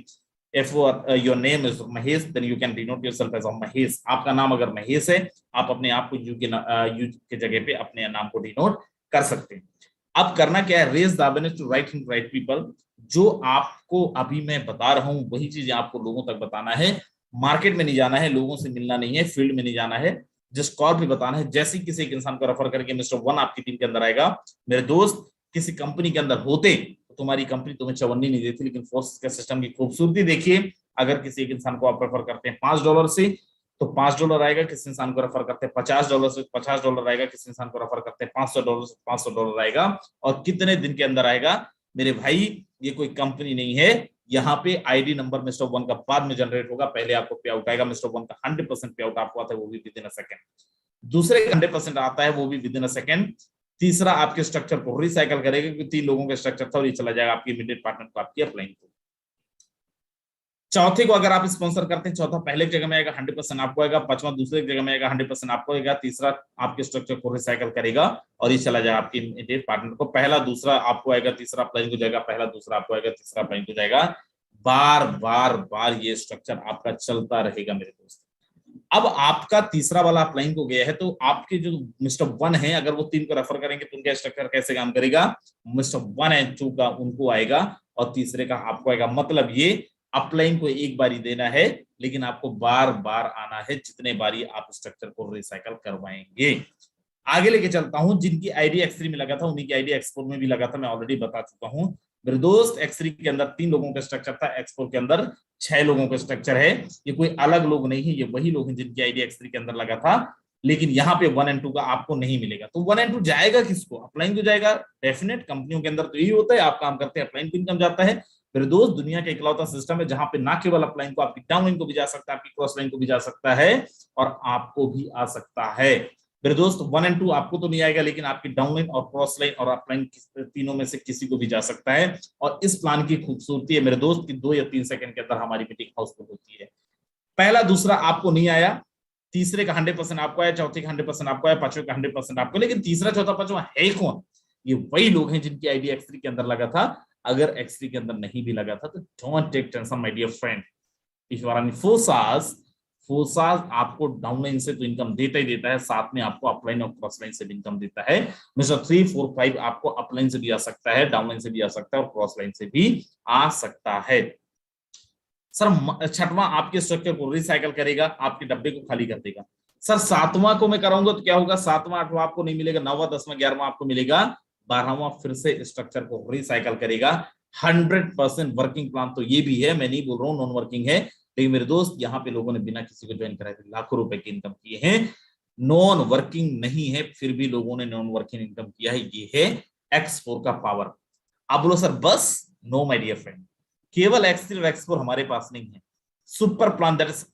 If your name is Mahesh, then you can denote yourself as Mahesh. आपका नाम अगर महेश है, आप अपने आप को यू के जगह पे अपने नाम को डिनोट कर सकते हैं। अब करना क्या है? Raise the awareness to right in right people. जो आपको अभी मैं बता रहा हूं वही चीजें आपको लोगों तक बताना है। मार्केट में नहीं जाना है, लोगों से मिलना नहीं है, फील्ड में नहीं जाना है, जस्ट कॉल पे बताना है। जैसे किसी एक इंसान को रेफर करके मिस्टर 1 आपकी टीम के अंदर आएगा, मेरे दोस्त किसी कंपनी के अंदर होते तो तुम्हारी कंपनी तुम्हें 54 नहीं देती। लेकिन फोर्सेस के सिस्टम की खूबसूरती देखिए। अगर किसी एक इंसान को आप रेफर करते हैं $5 से तो $5 आएगा। किसी इंसान को रेफर करते हैं $50 से $50 आएगा। किसी इंसान को रेफर करते हैं $500 से $500 आएगा। और कितने दिन के अंदर आएगा? मेरे भाई, ये कोई कंपनी नहीं है। यहाँ पे आईडी नंबर मिस्टर 1 का बाद में जनरेट होगा, पहले आपको पे आउट आएगा। मिस्टर 1 का 100% पे आउट आपको आता है, वो भी विद इन अ सेकंड। दूसरे का 100% आता है, वो भी विद इन अ सेकंड। तीसरा आपके स्ट्रक्चर को रिसाइकल करेगा, क्योंकि 3 लोगों का स्ट्रक्चर था और ये चला जाएगा आपके इमीडिएट पार्टनर को, आपकी अपलाइन को। चौथे को अगर आप स्पॉन्सर करते हैं, चौथा पहले जगह में आएगा, 100% आपको आएगा। पांचवा दूसरे जगह में आएगा, 100% आपको आएगा। तीसरा आपके स्ट्रक्चर को रिसाइकल करेगा और ये चला जाएगा आपके इमीडिएट पार्टनर को। पहला दूसरा आपको आएगा, तीसरा अपलाइन को जाएगा, पहला दूसरा आपको आएगा, तीसरा अपलाइन को जाएगा। बार बार बार ये स्ट्रक्चर आपका चलता रहेगा मेरे दोस्त। अब आपका तीसरा वाला अपलाइन को गया है तो आपके जो मिस्टर 1 है, अगर वो 3 को रेफर करेंगे तो उनका स्ट्रक्चर कैसे काम करेगा? मिस्टर 1 एंड 2 का उनको आएगा और तीसरे का आपको आएगा। मतलब ये अपलाइन को एक बारी देना है, लेकिन आपको बार बार आना है जितने बारी आप स्ट्रक्चर को रिसाइकल करवाएंगे। आगे लेके चलता हूं, जिनकी आईडी X3 में लगा था उन्हीं की आईडी X4 में भी लगा था, मैं ऑलरेडी बता चुका हूं। मेरे दोस्त X3 के अंदर 3 लोगों का स्ट्रक्चर था, X4 के अंदर 6 लोगों का स्ट्रक्चर है। ये कोई अलग लोग नहीं है, ये वही लोग हैं जिनकी आईडी X3 के अंदर लगा था। लेकिन यहाँ पे 1 and 2 का आपको नहीं मिलेगा। तो 1 and 2 जाएगा किसको? अपलाइन को जाएगा। डेफिनेट कंपनियों के अंदर तो यही होता है, आप काम करते हैं अपलाइन को इनकम जाता है। मेरे दोस्त दुनिया का इकलौता सिस्टम है जहां पे ना केवल अपलाइन को, आपकी डाउनलाइन को भी जा सकता है, आपकी क्रॉस लाइन को भी जा सकता है और आपको भी आ सकता है। मेरे दोस्त 1 and 2 आपको तो नहीं आएगा, लेकिन आपकी डाउनलाइन और क्रॉस लाइन और अपलाइन तीनों में से किसी को भी जा सकता है। और इस प्लान की खूबसूरती है मेरे दोस्त की 2 या 3 सेकंड के अंदर हमारी मीटिंग हाउसफुल होती है। पहला दूसरा आपको नहीं आया, तीसरे का 100% आपको आया, चौथे का 100% आपको आया, पांचवे का 100% आपको। लेकिन तीसरा चौथा पांचवा है कौन? ये वही लोग हैं जिनकी आईडी X3 के अंदर लगा था। अगर X3 के अंदर नहीं भी लगा था तो don't take tension my dear friend. If you are in Forsage आपको डाउनलाइन से तो इनकम देता ही देता है, साथ में आपको अपलाइन और क्रॉस लाइन से भी इनकम देता है। मिस्टर 3, 4, 5 आपको अपलाइन से भी आ सकता है, डाउनलाइन से भी आ सकता है और क्रॉस लाइन से भी आ सकता है। सर छठवां आपके स्ट्रक्चर को रिसाइकल करेगा, आपके डब्बे को खाली कर देगा। सर सातवां को मैं कराऊंगा तो क्या होगा? सातवां आठवां आपको नहीं मिलेगा, 9वां 10वां 11वां आपको मिलेगा, 12वां फिर से स्ट्रक्चर को रिसाइकल करेगा। 100% वर्किंग प्लान तो ये भी है, मैं नहीं बोल रहा हूँ नॉन वर्किंग है। लेकिन मेरे दोस्त यहाँ पे लोगों ने बिना किसी को ज्वाइन कराए लाखों रुपए की इनकम किए हैं। नॉन वर्किंग नहीं है, फिर भी लोगों ने नॉन वर्किंग इनकम किया है। ये है X4 का पावर। आप बोलो सर बस? नो माय डियर फ्रेंड, केवल X3 और X4 हमारे पास नहीं है। Super plan that is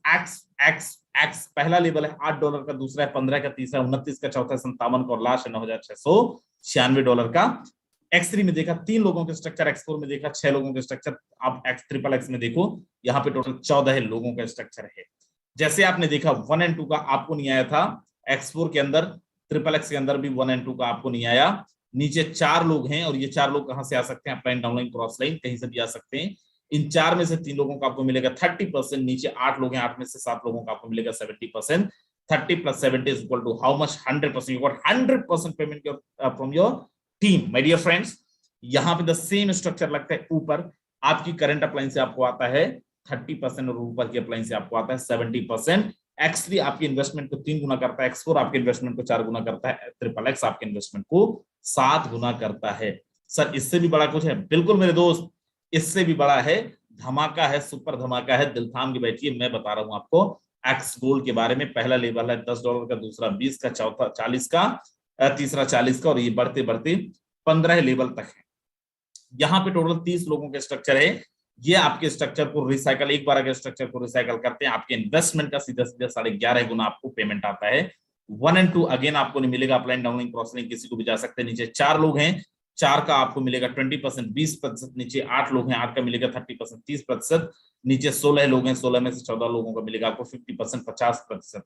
X पहला लेवल है $8 का, दूसरा है 15 का, तीसरा 29 का, चौथा 57 का और लास्ट है $9,696 का। X3 में देखा 3 लोगों के स्ट्रक्चर, X4 में देखा 6 लोगों के स्ट्रक्चर। आप XXX में देखो, यहाँ पे टोटल 14 लोगों का स्ट्रक्चर है। जैसे आपने देखा 1 and 2 का आपको नहीं आया था, X4 के अंदर XXX के अंदर भी 1 and 2 का आपको नहीं आया। नीचे 4 लोग हैं और ये 4 लोग कहां से आ सकते हैं? अपलाइन, डाउनलाइन, क्रॉस लाइन, कहीं से भी आ सकते हैं। इन 4 में से 3 लोगों का आपको मिलेगा 30%। नीचे 8 लोग हैं, 8 में से 7 लोगों का आपको मिलेगा 70%। 30 + 70 is equal to how much? 100%. You got 100% payment from your team, my dear friends. यहाँ पे द सेम स्ट्रक्चर लगता है। ऊपर आपकी करंट अप्लायंस से आपको आता है 30% और ऊपर की अप्लायंस से आपको आता है 70%। X3 आपकी इन्वेस्टमेंट को 3 गुना करता है, X4 आपके इन्वेस्टमेंट को 4 गुना करता है, XXX आपके इन्वेस्टमेंट को 7 गुना करता है। सर इससे भी बड़ा कुछ है? बिल्कुल मेरे दोस्त, इससे भी बड़ा है। धमाका है, सुपर धमाका है। दिल थाम के बैठिए, मैं बता रहा हूं आपको एक्स गोल्ड के बारे में। पहला लेवल है $10 का, दूसरा 20 का, चौथा 40 का, तीसरा 40 का और ये बढ़ते बढ़ते 15 लेवल तक है। यहाँ पे टोटल 30 लोगों के स्ट्रक्चर है। ये आपके स्ट्रक्चर को रिसाइकल, एक बार अगर स्ट्रक्चर को रिसाइकल करते हैं, आपके इन्वेस्टमेंट का सीधा सीधा 11.5 गुना आपको पेमेंट आता है। 1 and 2 अगेन आपको नहीं मिलेगा, अपलाइन, डाउनलाइन, क्रॉस लाइन किसी को भी जा सकते हैं। नीचे 4 लोग हैं, 4 का आपको मिलेगा 20%, 20%। नीचे 8 लोग हैं, 8 का मिलेगा 30%, 30%। नीचे 16 लोग हैं, 16 में से 14 लोगों का मिलेगा आपको 50%, 50%।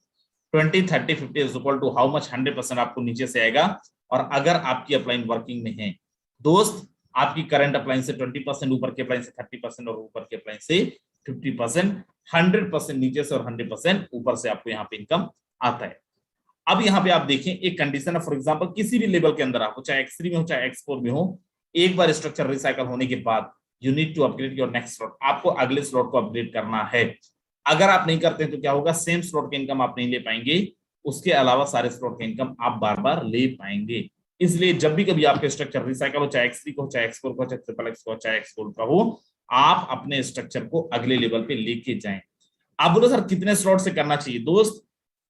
20, 30, 50 is equal to how much? 100% आपको नीचे से आएगा। और अगर आपकी अपलाइन वर्किंग में है दोस्त, आपकी करंट अप्लायंस से 20%, ऊपर के अप्लायंस से 30% और ऊपर के अप्लायंस से 50%, 100% नीचे से और 100% ऊपर से आपको यहाँ पे इनकम आता है। अब यहाँ पे आप देखें एक कंडीशन है, फॉर एग्जांपल किसी भी लेवल के अंदर आप, चाहे X3 में हो चाहे X4 में हो, एक बार स्ट्रक्चर रिसाइकल होने के बाद you need to upgrade your next slot. आपको अगले स्लॉट को अपग्रेड करना है। अगर आप नहीं करते तो क्या होगा? सेम स्लॉट के इनकम आप नहीं ले पाएंगे, उसके अलावा सारे स्लॉट के इनकम आप बार बार ले पाएंगे। इसलिए जब भी कभी आपके स्ट्रक्चर रिसाइकल हो, चाहे X3 को, चाहे X4 को, चाहे XXX को, चाहे X गोल्ड का हो, आप अपने स्ट्रक्चर को अगले लेवल पे लेके जाएं। आप बोलो सर कितने स्लॉट से करना चाहिए? दोस्त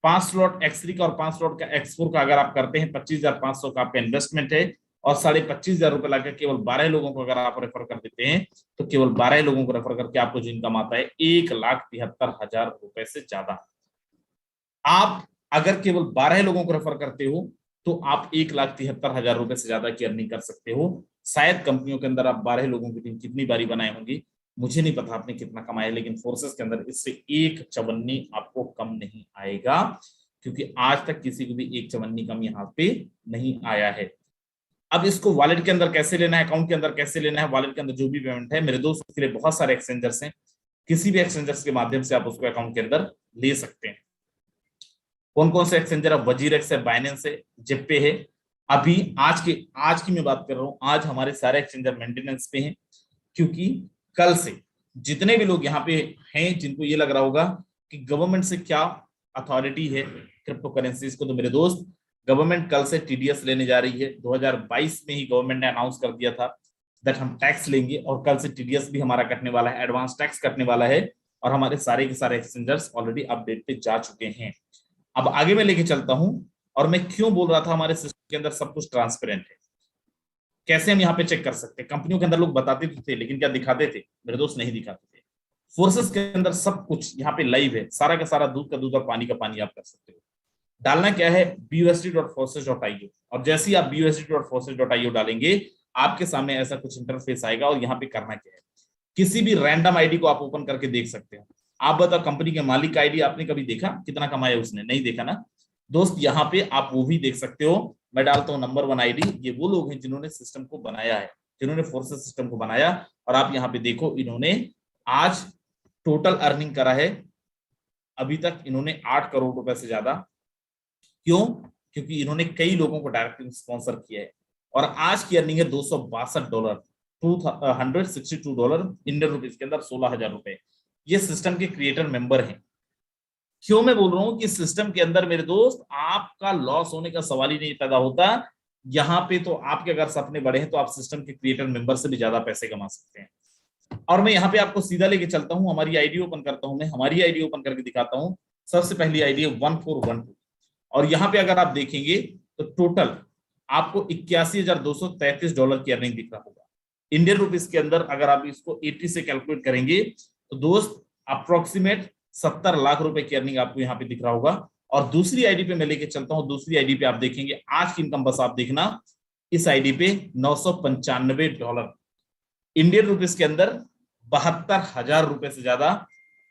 5 स्लॉट X3 का और 5 स्लॉट का X4 का अगर आप करते हैं, 25,500 का आपका इन्वेस्टमेंट है और 25,500 रुपए लाकर केवल 12 लोगों को अगर आप रेफर कर देते हैं, तो केवल 12 लोगों को रेफर करके आपको जो इनकम आता है 1,73,000 रुपए से ज्यादा। आप अगर केवल 12 लोगों को रेफर करते हो तो आप 1,73,000 रुपए से ज्यादा की अर्निंग कर सकते हो। शायद कंपनियों के अंदर आप 12 लोगों की टीम कितनी बारी बनाए होंगी, मुझे नहीं पता आपने कितना कमाया, लेकिन फोर्सेस के अंदर इससे 1 चवन्नी आपको कम नहीं आएगा, क्योंकि आज तक किसी को भी 1 चवन्नी कम यहाँ पे नहीं आया है। अब इसको वॉलेट के अंदर कैसे लेना है, अकाउंट के अंदर कैसे लेना है, वॉलेट के अंदर जो भी पेमेंट है, मेरे दोस्त के लिए बहुत सारे एक्सचेंजर्स हैं, किसी भी एक्सचेंजर्स के माध्यम से आप उसको अकाउंट के अंदर ले सकते हैं। कौन कौन से एक्सचेंजर है? वजीरेक्स है, बाइनेंस है, जेपे है। अभी आज की मैं बात कर रहा हूं, आज हमारे सारे एक्सचेंजर मेंटेनेंस पे हैं। क्योंकि कल से जितने भी लोग यहाँ पे हैं जिनको ये लग रहा होगा कि गवर्नमेंट से क्या अथॉरिटी है क्रिप्टो करेंसीज को, तो मेरे दोस्त गवर्नमेंट कल से टीडीएस लेने जा रही है। 2022 में ही गवर्नमेंट ने अनाउंस कर दिया था दैट हम टैक्स लेंगे और कल से टीडीएस भी हमारा कटने वाला है, एडवांस टैक्स कटने वाला है और हमारे सारे के सारे एक्सचेंजर्स ऑलरेडी अपडेट पे जा चुके हैं। अब आगे मैं लेके चलता हूं और मैं क्यों बोल रहा था हमारे सिस्टम के अंदर सब कुछ ट्रांसपेरेंट है। कैसे हम यहाँ पे चेक कर सकते हैं? कंपनियों के अंदर लोग बताते तो थे लेकिन क्या दिखाते थे मेरे दोस्त? नहीं दिखाते थे। फोर्सेस के अंदर सब कुछ यहाँ पे लाइव है, सारा का सारा दूध का दूध और पानी का पानी आप कर सकते हो। डालना क्या है? busd.forces.io और जैसे ही आप busd.forces.io डालेंगे आपके सामने ऐसा कुछ इंटरफेस आएगा और यहाँ पे करना क्या है, किसी भी रैंडम आईडी को आप ओपन करके देख सकते हो। आप बताओ कंपनी के मालिक का आईडी आपने कभी देखा? कितना कमाया उसने? नहीं देखा ना दोस्त। यहाँ पे आप वो भी देख सकते हो। मैं डालता हूँ नंबर 1 आईडी। ये वो लोग हैं जिन्होंने सिस्टम को बनाया है, जिन्होंने फोर्सेस सिस्टम को बनाया। और आप यहाँ पे देखो इन्होंने आज टोटल अर्निंग करा है अभी तक इन्होंने 8 करोड़ रुपए से ज्यादा। क्यों? क्योंकि इन्होंने कई लोगों को डायरेक्टली स्पॉन्सर किया है और आज की अर्निंग है $262, $262 इंडियन रुपीज के अंदर 16,000 रुपए। ये सिस्टम के क्रिएटर मेंबर हैं। क्यों मैं बोल रहा हूं कि सिस्टम के अंदर मेरे दोस्त आपका लॉस होने का सवाल ही नहीं पैदा होता। यहाँ पे तो आपके अगर सपने बड़े हैं तो आप सिस्टम के क्रिएटर मेंबर से भी ज्यादा पैसे कमा सकते हैं। और मैं यहाँ पे आपको सीधा लेके चलता हूँ, हमारी आईडी ओपन करता हूँ, मैं हमारी आईडी ओपन करके दिखाता हूँ। सबसे पहली आईडी है 1412 और यहाँ पे अगर आप देखेंगे तो टोटल आपको $81,233 की अर्निंग दिख रहा होगा इंडियन रुपीज के अंदर। अगर आप इसको 80 से कैलकुलेट करेंगे तो दोस्त अप्रोक्सीमेट 70 लाख रुपए की अर्निंग आपको यहाँ पे दिख रहा होगा। और दूसरी आईडी पे मैं लेके चलता हूँ, दूसरी आईडी पे आप देखेंगे आज की इनकम बस आप देखना, इस आईडी पे $995 इंडियन रुपीज के अंदर 72,000 रुपए से ज्यादा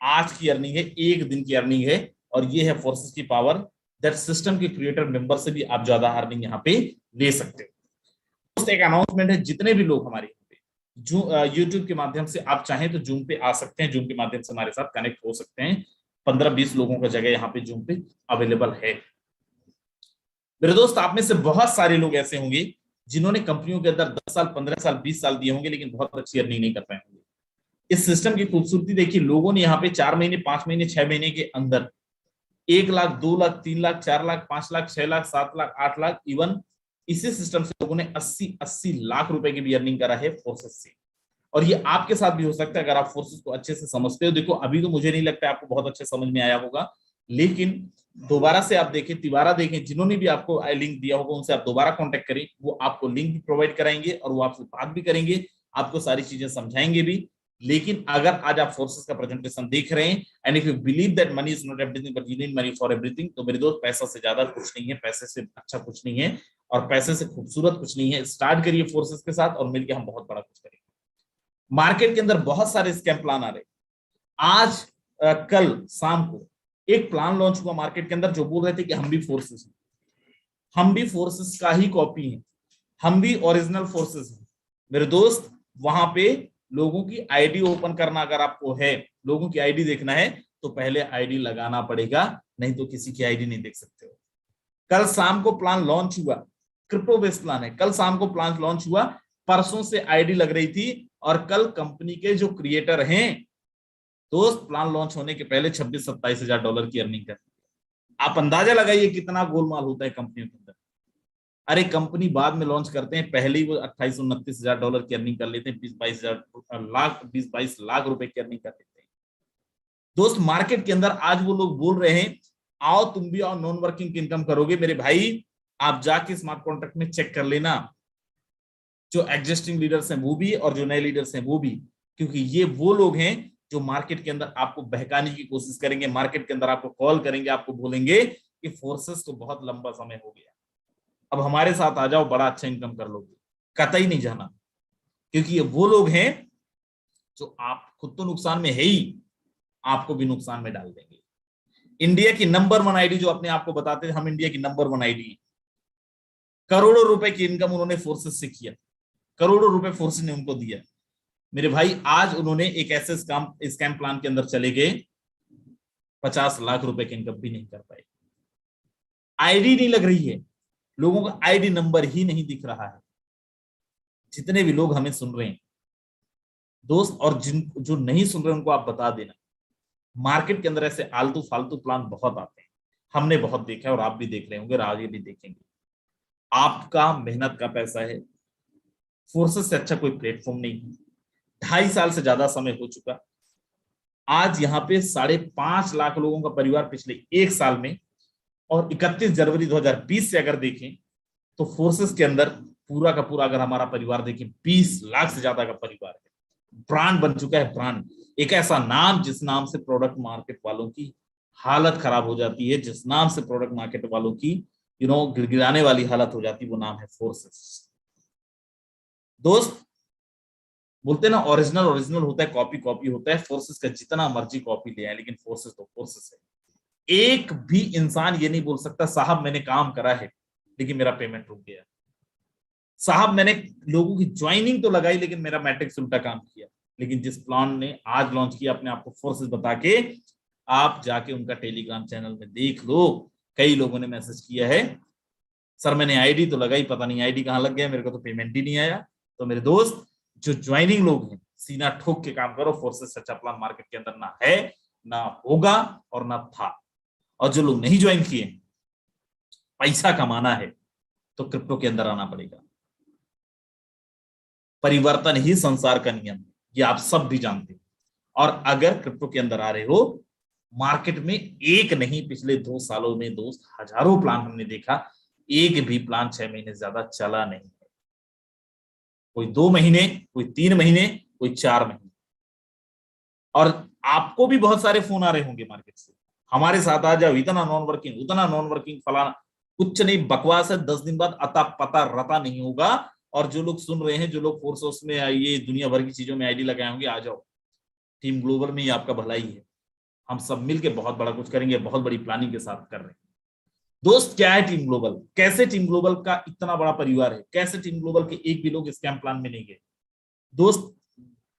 आज की अर्निंग है, एक दिन की अर्निंग है। और ये है फोर्सेस की पावर दैट सिस्टम के क्रिएटर मेंबर से भी आप ज्यादा अर्निंग यहाँ पे ले सकते हो। एक अनाउंसमेंट है, जितने भी लोग हमारे यूट्यूब के माध्यम से आप चाहें तो जूम पे आ सकते हैं, जूम के माध्यम से हमारे साथ कनेक्ट हो सकते हैं। 15-20 लोगों का जगह यहाँ पे जूम पे अवेलेबल है। मेरे दोस्त आप में से बहुत सारे लोग ऐसे होंगे जिन्होंने कंपनियों के अंदर 10 साल 15 साल 20 साल दिए होंगे लेकिन बहुत अच्छी अर्निंग नहीं कर पाए होंगे। इस सिस्टम की खूबसूरती देखिए, लोगों ने यहाँ पे 4 महीने 5 महीने 6 महीने के अंदर 1 लाख 2 लाख 3 लाख 4 लाख 5 लाख 6 लाख 7 लाख 8 लाख इवन इसी सिस्टम से लोगों ने 80 लाख रुपए की भी अर्निंग करा है फोर्सेस से। और ये आपके साथ भी हो सकता है अगर आप फोर्सेस को अच्छे से समझते हो। देखो अभी तो मुझे नहीं लगता आपको बहुत अच्छे समझ में आया होगा, लेकिन दोबारा से आप देखें, तिबारा देखें, जिन्होंने भी आपको लिंक दिया होगा उनसे आप दोबारा कांटेक्ट करें, वो आपको लिंक भी प्रोवाइड कराएंगे और वो आपसे बात भी करेंगे, आपको सारी चीजें समझाएंगे भी। लेकिन अगर आज आप फोर्सेस का प्रेजेंटेशन देख रहे हैं and if you believe that money is not everything but you need money for everything, तो मेरे दोस्त पैसा से ज्यादा कुछ नहीं है, पैसे से अच्छा कुछ नहीं है और पैसे से खूबसूरत कुछ नहीं है। स्टार्ट करिए फोर्सेस के साथ और मिलकर हम बहुत बड़ा कुछ करेंगे। मार्केट के अंदर बहुत सारे स्कैम प्लान आ रहे। आज कल शाम को एक प्लान लॉन्च हुआ मार्केट के अंदर जो बोल रहे थे कि हम भी फोर्सेस हैं, हम भी फोर्सेस का ही कॉपी हैं, हम भी ओरिजिनल फोर्सेस हैं। मेरे दोस्त वहां पे लोगों की आईडी ओपन करना अगर आपको है, लोगों की आईडी देखना है तो पहले आईडी लगाना पड़ेगा, नहीं तो किसी की आईडी नहीं देख सकते हो। कल शाम को प्लान लॉन्च हुआ, क्रिप्टो बेस्ड प्लान है, कल शाम को प्लान लॉन्च हुआ, परसों से आईडी लग रही थी और कल कंपनी के जो क्रिएटर हैं दोस्त प्लान लॉन्च होने के पहले 26-27 हजार डॉलर की अर्निंग कर। आप अंदाजा लगाइए कितना गोलमाल होता है कंपनियों के अंदर। अरे कंपनी बाद में लॉन्च करते हैं, पहले ही वो 28-29 हजार डॉलर की अर्निंग कर लेते हैं, 20-22 लाख रुपए की अर्निंग कर लेते हैं। दोस्त मार्केट के अंदर आज वो लोग बोल रहे हैं आओ तुम भी आओ नॉन वर्किंग इनकम करोगे। मेरे भाई आप जाके स्मार्ट कॉन्ट्रैक्ट में चेक कर लेना, जो एग्जिस्टिंग लीडर्स हैं वो भी और जो नए लीडर्स हैं वो भी, क्योंकि ये वो लोग हैं जो मार्केट के अंदर आपको बहकाने की कोशिश करेंगे, मार्केट के अंदर आपको कॉल करेंगे, आपको बोलेंगे कि फोर्सेस को बहुत लंबा समय हो गया, अब हमारे साथ आ जाओ, बड़ा अच्छा इनकम कर लोगे। कतई नहीं जाना, क्योंकि ये वो लोग हैं जो आप खुद तो नुकसान में है ही, आपको भी नुकसान में डाल देंगे। इंडिया की नंबर 1 आईडी जो अपने आपको बताते हैं हम इंडिया की नंबर 1 आईडी, करोड़ों रुपए की इनकम उन्होंने फोर्सेस से किया, करोड़ों रुपए फोर्सेस ने उनको दिया। मेरे भाई आज उन्होंने एक ऐसे स्कैम प्लान के अंदर चले गए, 50 लाख रुपए की इनकम भी नहीं कर पाए। आईडी नहीं लग रही है, लोगों का आईडी नंबर ही नहीं दिख रहा है। जितने भी लोग हमें सुन रहे हैं, दोस्त, और जिन जो नहीं सुन रहे उनको आप बता देना, मार्केट के अंदर ऐसे आलतू फालतू प्लान बहुत आते हैं, हमने बहुत देखा है और आप भी देख रहे होंगे और आगे भी देखेंगे। आपका मेहनत का पैसा है, फोर्सेस से अच्छा कोई प्लेटफॉर्म नहीं है। 2.5 साल से ज्यादा समय हो चुका। आज यहाँ पे 5.5 लाख लोगों का परिवार पिछले 1 साल में, और 31 जनवरी 2020 से अगर देखें तो फोर्सेस के अंदर पूरा का पूरा अगर हमारा परिवार देखें 20 लाख से ज्यादा का परिवार है। ब्रांड बन चुका है, ब्रांड, एक ऐसा नाम जिस नाम से प्रोडक्ट मार्केट वालों की हालत खराब हो जाती है, जिस नाम से प्रोडक्ट मार्केट वालों की गिड़गिड़ाने वाली हालत हो जाती है, वो नाम है फोर्सेस। दोस्त, बोलते हैं ना, ओरिजिनल ओरिजिनल होता है, कॉपी कॉपी होता है। फोर्सेस का जितना मर्जी कॉपी ले आए, लेकिन फोर्सेस तो फोर्सेस है। एक भी इंसान ये नहीं बोल सकता साहब मैंने काम करा है लेकिन मेरा पेमेंट रुक गया, साहब मैंने लोगों की ज्वाइनिंग तो लगाई लेकिन मेरा मैट्रिक्स उल्टा काम किया। लेकिन जिस प्लान ने आज लॉन्च किया अपने आप को फोर्सेस बता के, आप जाके उनका टेलीग्राम चैनल में देख लो, कई लोगों ने मैसेज किया है, सर मैंने आईडी तो लगाई, पता नहीं आईडी कहां लग गया, मेरे को तो पेमेंट ही नहीं आया। तो मेरे दोस्त, जो ज्वाइनिंग लोग हैं, सीना ठोक के काम करो। फोर्सेस अच्छा प्लान मार्केट के अंदर ना है, ना होगा और ना था। और जो लोग नहीं ज्वाइन किए, पैसा कमाना है तो क्रिप्टो के अंदर आना पड़ेगा। परिवर्तन ही संसार का नियम है, ये आप सब भी जानते हैं। और अगर क्रिप्टो के अंदर आ रहे हो, मार्केट में एक नहीं, पिछले 2 सालों में दोस्त हजारों प्लान हमने देखा, एक भी प्लान 6 महीने से ज्यादा चला नहीं है। कोई 2 महीने, कोई 3 महीने, कोई 4 महीने। और आपको भी बहुत सारे फोन आ रहे होंगे मार्केट से, हमारे साथ आ जाओ, इतना नॉन वर्किंग, उतना नॉन वर्किंग, फलाना, कुछ नहीं, बकवास है। 10 दिन बाद अता पता रता नहीं होगा। और जो लोग सुन रहे हैं, जो लोग फोर्सेस में ये दुनिया भर की चीजों में आईडी लगाए होंगे, आ जाओ, टीम ग्लोबल में ही आपका भलाई है। हम सब मिलके बहुत बड़ा कुछ करेंगे, बहुत बड़ी प्लानिंग के साथ कर रहे हैं। दोस्त, क्या है टीम ग्लोबल, कैसे टीम ग्लोबल का इतना बड़ा परिवार है, कैसे टीम ग्लोबल के एक भी लोग स्कैम प्लान में नहीं गए। दोस्त,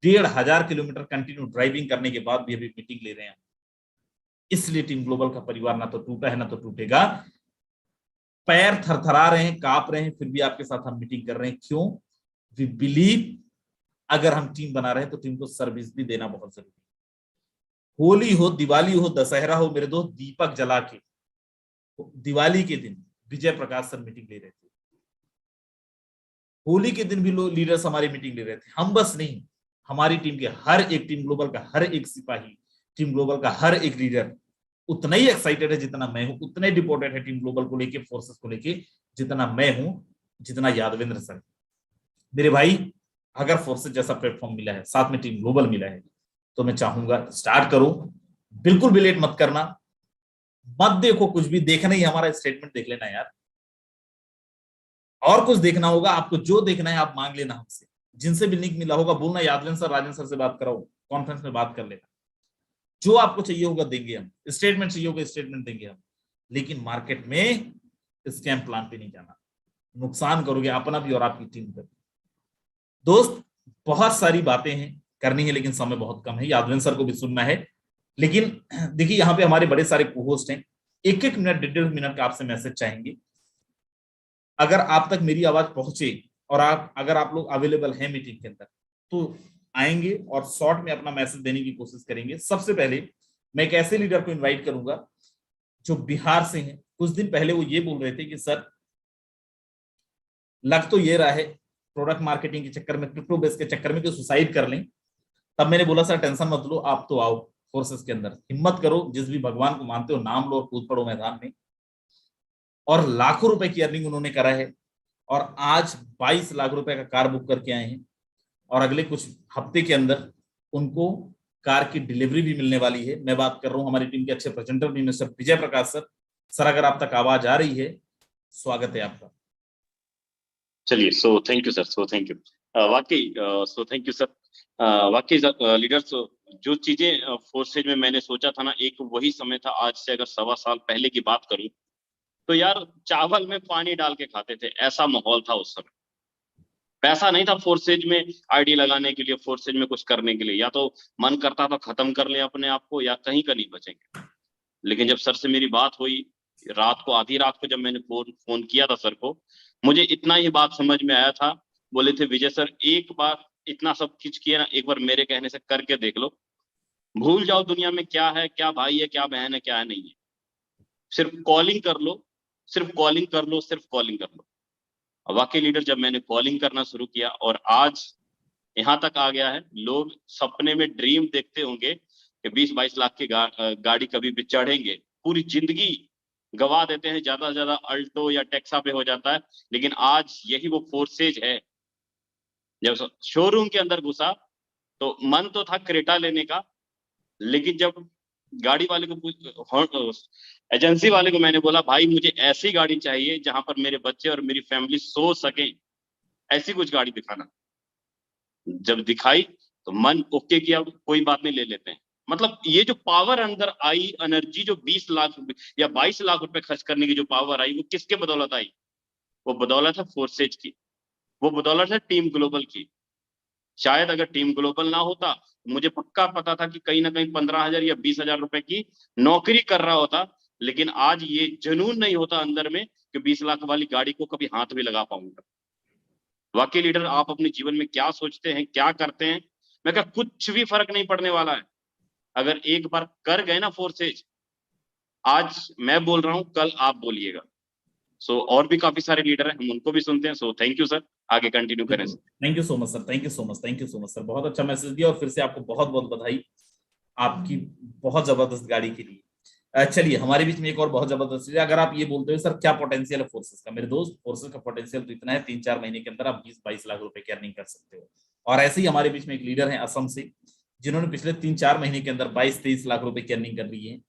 1,500 किलोमीटर कंटिन्यू ड्राइविंग करने के बाद भी अभी मीटिंग ले रहे हैं, इसलिए टीम ग्लोबल का परिवार ना तो टूटा है ना तो टूटेगा। पैर थरथरा रहे हैं, कांप रहे हैं, फिर भी आपके साथ हम मीटिंग कर रहे हैं। क्यों? वी बिलीव अगर हम टीम बना रहे हैं तो टीम को सर्विस भी देना बहुत जरूरी है। होली हो, दिवाली हो, दशहरा हो, मेरे दोस्त, दीपक जला के दिवाली के दिन विजय प्रकाश सर मीटिंग ले रहे थे, होली के दिन भी लोग लीडर्स हमारी मीटिंग ले रहे थे। हम बस नहीं, हमारी टीम के हर एक, टीम ग्लोबल का हर एक सिपाही, टीम ग्लोबल का हर एक लीडर उतना ही एक्साइटेड है जितना मैं हूं, उतना ही डिपोर्टेड है टीम ग्लोबल को लेके, फोर्सेस को लेके, जितना मैं हूं, जितना यादवेंद्र सर। मेरे भाई, अगर फोर्सेस जैसा प्लेटफॉर्म मिला है, साथ में टीम ग्लोबल मिला है, तो मैं चाहूंगा स्टार्ट करो, बिल्कुल भी लेट मत करना, मत देखो कुछ भी, देखना ही हमारा स्टेटमेंट देख लेना यार। और कुछ देखना होगा आपको, जो देखना है आप मांग लेना हमसे, जिनसे भी लिंक मिला होगा बोलना यादवेंद्र सर, राजेंद्र सर से बात कराओ, कॉन्फ्रेंस में बात कर लेना। जो आपको चाहिए होगा देंगे हम, स्टेटमेंट चाहिए होगा स्टेटमेंट देंगे हम, लेकिन मार्केट में स्कैम प्लान पे नहीं जाना, नुकसान करोगे अपना भी और आपकी टीम का भी। दोस्त, बहुत सारी बातें हैं करनी है, लेकिन समय बहुत कम है, यादवेंद्र सर को भी सुनना है। लेकिन देखिए, यहाँ पे हमारे बड़े सारे को-होस्ट हैं, 1-1 मिनट, 1.5 मिनट का आपसे मैसेज चाहेंगे। अगर आप तक मेरी आवाज पहुंचे और अगर आप लोग अवेलेबल हैं मीटिंग के अंदर, तो आएंगे और शॉर्ट में अपना मैसेज देने की कोशिश करेंगे। सबसे पहले मैं एक ऐसे लीडर को इनवाइट करूंगा जो बिहार से हैं। कुछ दिन पहले वो ये बोल रहे थे कि सर, लग तो ये रहा है प्रोडक्ट मार्केटिंग के चक्कर में, क्रिप्टो बेस के चक्कर में कि सुसाइड कर लें। तब मैंने बोला सर टेंशन मत लो, आप तो आओ फोर्सेस के अंदर, हिम्मत करो, जिस भी भगवान को मानते हो नाम लो और कूद पड़ो मैदान में। और लाखों रुपए की अर्निंग उन्होंने करा है, और आज 22 लाख रुपए का कार बुक करके आए हैं, और अगले कुछ हफ्ते के अंदर उनको कार की डिलीवरी भी मिलने वाली है। मैं बात कर रहा हूं हमारी टीम के अच्छे प्रेजेंटर भी, mister Vijay Prakash sir. Sir, अगर आप तक आवाज आ रही है, स्वागत है आपका। चलिए, so thank you sir, so thank you, वाकई, सो थैंक यू सर, वाकई लीडर्स, जो चीजें फोर्सेज में मैंने सोचा था ना, एक वही समय था, आज से अगर 1.25 साल पहले की बात करूं तो यार चावल में पानी डाल के खाते थे, ऐसा माहौल था उस समय। पैसा नहीं था फोर्सेज में आईडी लगाने के लिए, फोर्सेज में कुछ करने के लिए, या तो मन करता था खत्म कर ले अपने आप को, या कहीं का नहीं बचेंगे। लेकिन जब सर से मेरी बात हुई, रात को, आधी रात को जब मैंने फोन किया था सर को, मुझे इतना ही बात समझ में आया था। बोले थे विजय सर, एक बार इतना सब कुछ किया ना, एक बार मेरे कहने से करके देख लो, भूल जाओ दुनिया में क्या है, क्या भाई है, क्या बहन है, क्या नहीं है। सिर्फ कॉलिंग कर लो, सिर्फ कॉलिंग कर लो, सिर्फ कॉलिंग कर लो। वाकई लीडर, जब मैंने कॉलिंग करना शुरू किया और आज यहाँ तक आ गया है, लोग सपने में ड्रीम देखते होंगे कि 20-22 लाख की गाड़ी कभी भी चढ़ेंगे, पूरी जिंदगी गवा देते हैं, ज्यादा से ज्यादा अल्टो या टेक्सा पे हो जाता है। लेकिन आज यही वो फोर्सेज है। जब शोरूम के अंदर घुसा तो मन तो था क्रेटा लेने का, लेकिन जब गाड़ी वाले को, एजेंसी वाले को मैंने बोला भाई मुझे ऐसी गाड़ी चाहिए जहां पर मेरे बच्चे और मेरी फैमिली सो सके, ऐसी कुछ गाड़ी दिखाना। जब दिखाई तो मन ओके किया, कोई बात नहीं, ले लेते हैं। मतलब ये जो पावर अंदर आई, एनर्जी जो 20 लाख या 22 लाख रुपए खर्च करने की जो पावर आई, वो किसके बदौलत आई? वो बदौलत है फोर्सेज की, वो बदौलत है टीम ग्लोबल की। शायद अगर टीम ग्लोबल ना होता, मुझे पक्का पता था कि कहीं ना कहीं 15,000 या 20,000 रुपए की नौकरी कर रहा होता, लेकिन आज ये जुनून नहीं होता अंदर में कि 20 लाख वाली गाड़ी को कभी हाथ भी लगा पाऊंगा। वाकई लीडर, आप अपने जीवन में क्या सोचते हैं, क्या करते हैं? मैं कहा कुछ भी फर्क नहीं पड़ने वाला है। अगर एक बार कर गए ना फोर्सेज, आज मैं बोल रहा हूं, कल आप बोलिएगा। सो और भी काफी सारे लीडर हैं, हम उनको भी सुनते हैं। सो थैंक यू सर, आगे कंटिन्यू करें sir. Thank you so much sir, thank you so much, thank you so much sir, बहुत अच्छा मैसेज दिया और फिर से आपको बहुत बहुत बधाई आपकी बहुत जबरदस्त गाड़ी के लिए। चलिए, हमारे बीच में एक और बहुत जबरदस्त चीज है। अगर आप ये बोलते हो सर क्या पोटेंशियल है फोर्सेस का, मेरे दोस्त फोर्सेस का पोटेंशियल तो इतना है, 3-4 महीने के अंदर आप 20-22 लाख रुपए की अर्निंग कर सकते हो। और ऐसे ही हमारे बीच में एक लीडर है असम से, जिन्होंने पिछले 3-4 महीने के अंदर 22-23 लाख रुपए की अर्निंग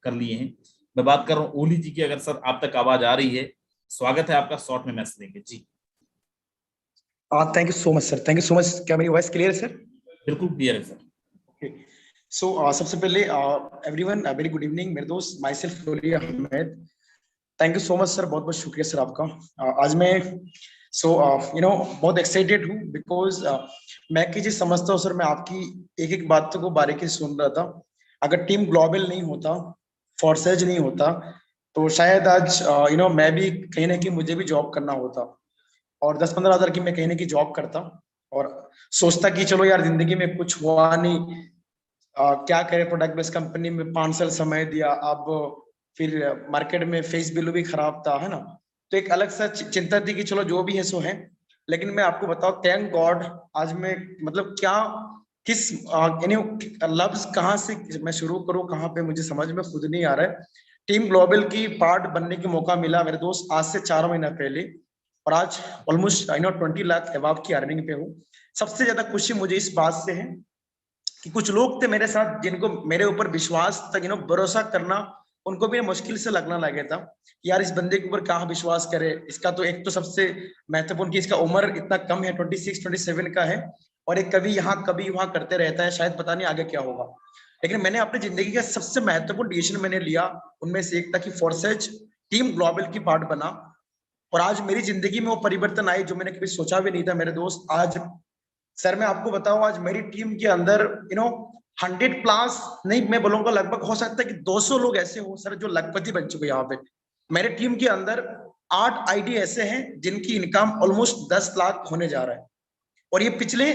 कर लिए हैं। मैं बात कर रहा हूँ ओली जी की। अगर सर आप तक आवाज आ रही है, स्वागत है आपका, शॉर्ट में मैसेज देंगे जी। Thank you so much sir, thank you so much. क्या मेरी वॉइस क्लियर है सर? बिल्कुल क्लियर है सर। सो सबसे पहले एवरीवन वेरी गुड इवनिंग मेरे दोस्त, myself Oli Ahmed. Thank you so much sir, बहुत बहुत शुक्रिया सर आपका। आज मैं बहुत एक्साइटेड हूँ बिकॉज मैं की चीज समझता हूँ सर, मैं आपकी एक एक बातों को बारीकी सुन रहा था। अगर टीम ग्लोबल नहीं होता, फोर्सेज नहीं होता, तो शायद आज मैं भी कहीं ना कहीं मुझे भी जॉब करना होता और 10-15 हज़ार की मैं कहीं ना कहीं जॉब करता और सोचता कि चलो यार जिंदगी में कुछ हुआ नहीं, क्या करें, प्रोडक्ट बेस्ड कंपनी में 5 साल समय दिया, अब फिर मार्केट में फेस वैल्यू भी खराब था, है ना। तो एक अलग सा चिंता थी कि चलो जो भी है सो है। लेकिन मैं आपको बताऊं, थैंक गॉड, आज मैं मतलब क्या किस लफ्ज कहाँ से मैं शुरू करूं, कहाँ पे मुझे समझ में खुद नहीं आ रहा है। टीम ग्लोबल की पार्ट बनने का मौका मिला मेरे दोस्त आज से 4 महीना पहले, और आज ऑलमोस्ट 20 लाख अबाव की अर्निंग पे हूँ। सबसे ज्यादा खुशी मुझे इस बात से है कि कुछ लोग थे मेरे साथ जिनको मेरे ऊपर विश्वास तक भरोसा करना उनको भी मुश्किल से लगना लगा था कि यार इस बंदे के ऊपर कहाँ विश्वास करे। इसका तो एक तो सबसे महत्वपूर्ण कि इसका उम्र इतना कम है, 26-27 का है, और एक कभी यहाँ कभी वहां करते रहता है, शायद पता नहीं आगे क्या होगा। लेकिन मैंने अपनी जिंदगी का सबसे महत्वपूर्ण डिसीजन मैंने लिया, उनमें से एक था कि फोर्सेज टीम ग्लोबल की पार्ट बना, और आज मेरी जिंदगी में वो परिवर्तन आए जो मैंने कभी सोचा भी नहीं था मेरे दोस्त। आज सर मैं आपको बताऊं, आज मेरी टीम के अंदर 100+ नहीं, मैं बोलूंगा लगभग हो सकता है कि 200 लोग ऐसे हो सर जो लखपति बन चुके। यहाँ पे मेरे टीम के अंदर 8 आईडी ऐसे हैं जिनकी इनकम ऑलमोस्ट 10 लाख होने जा रहा है, और ये पिछले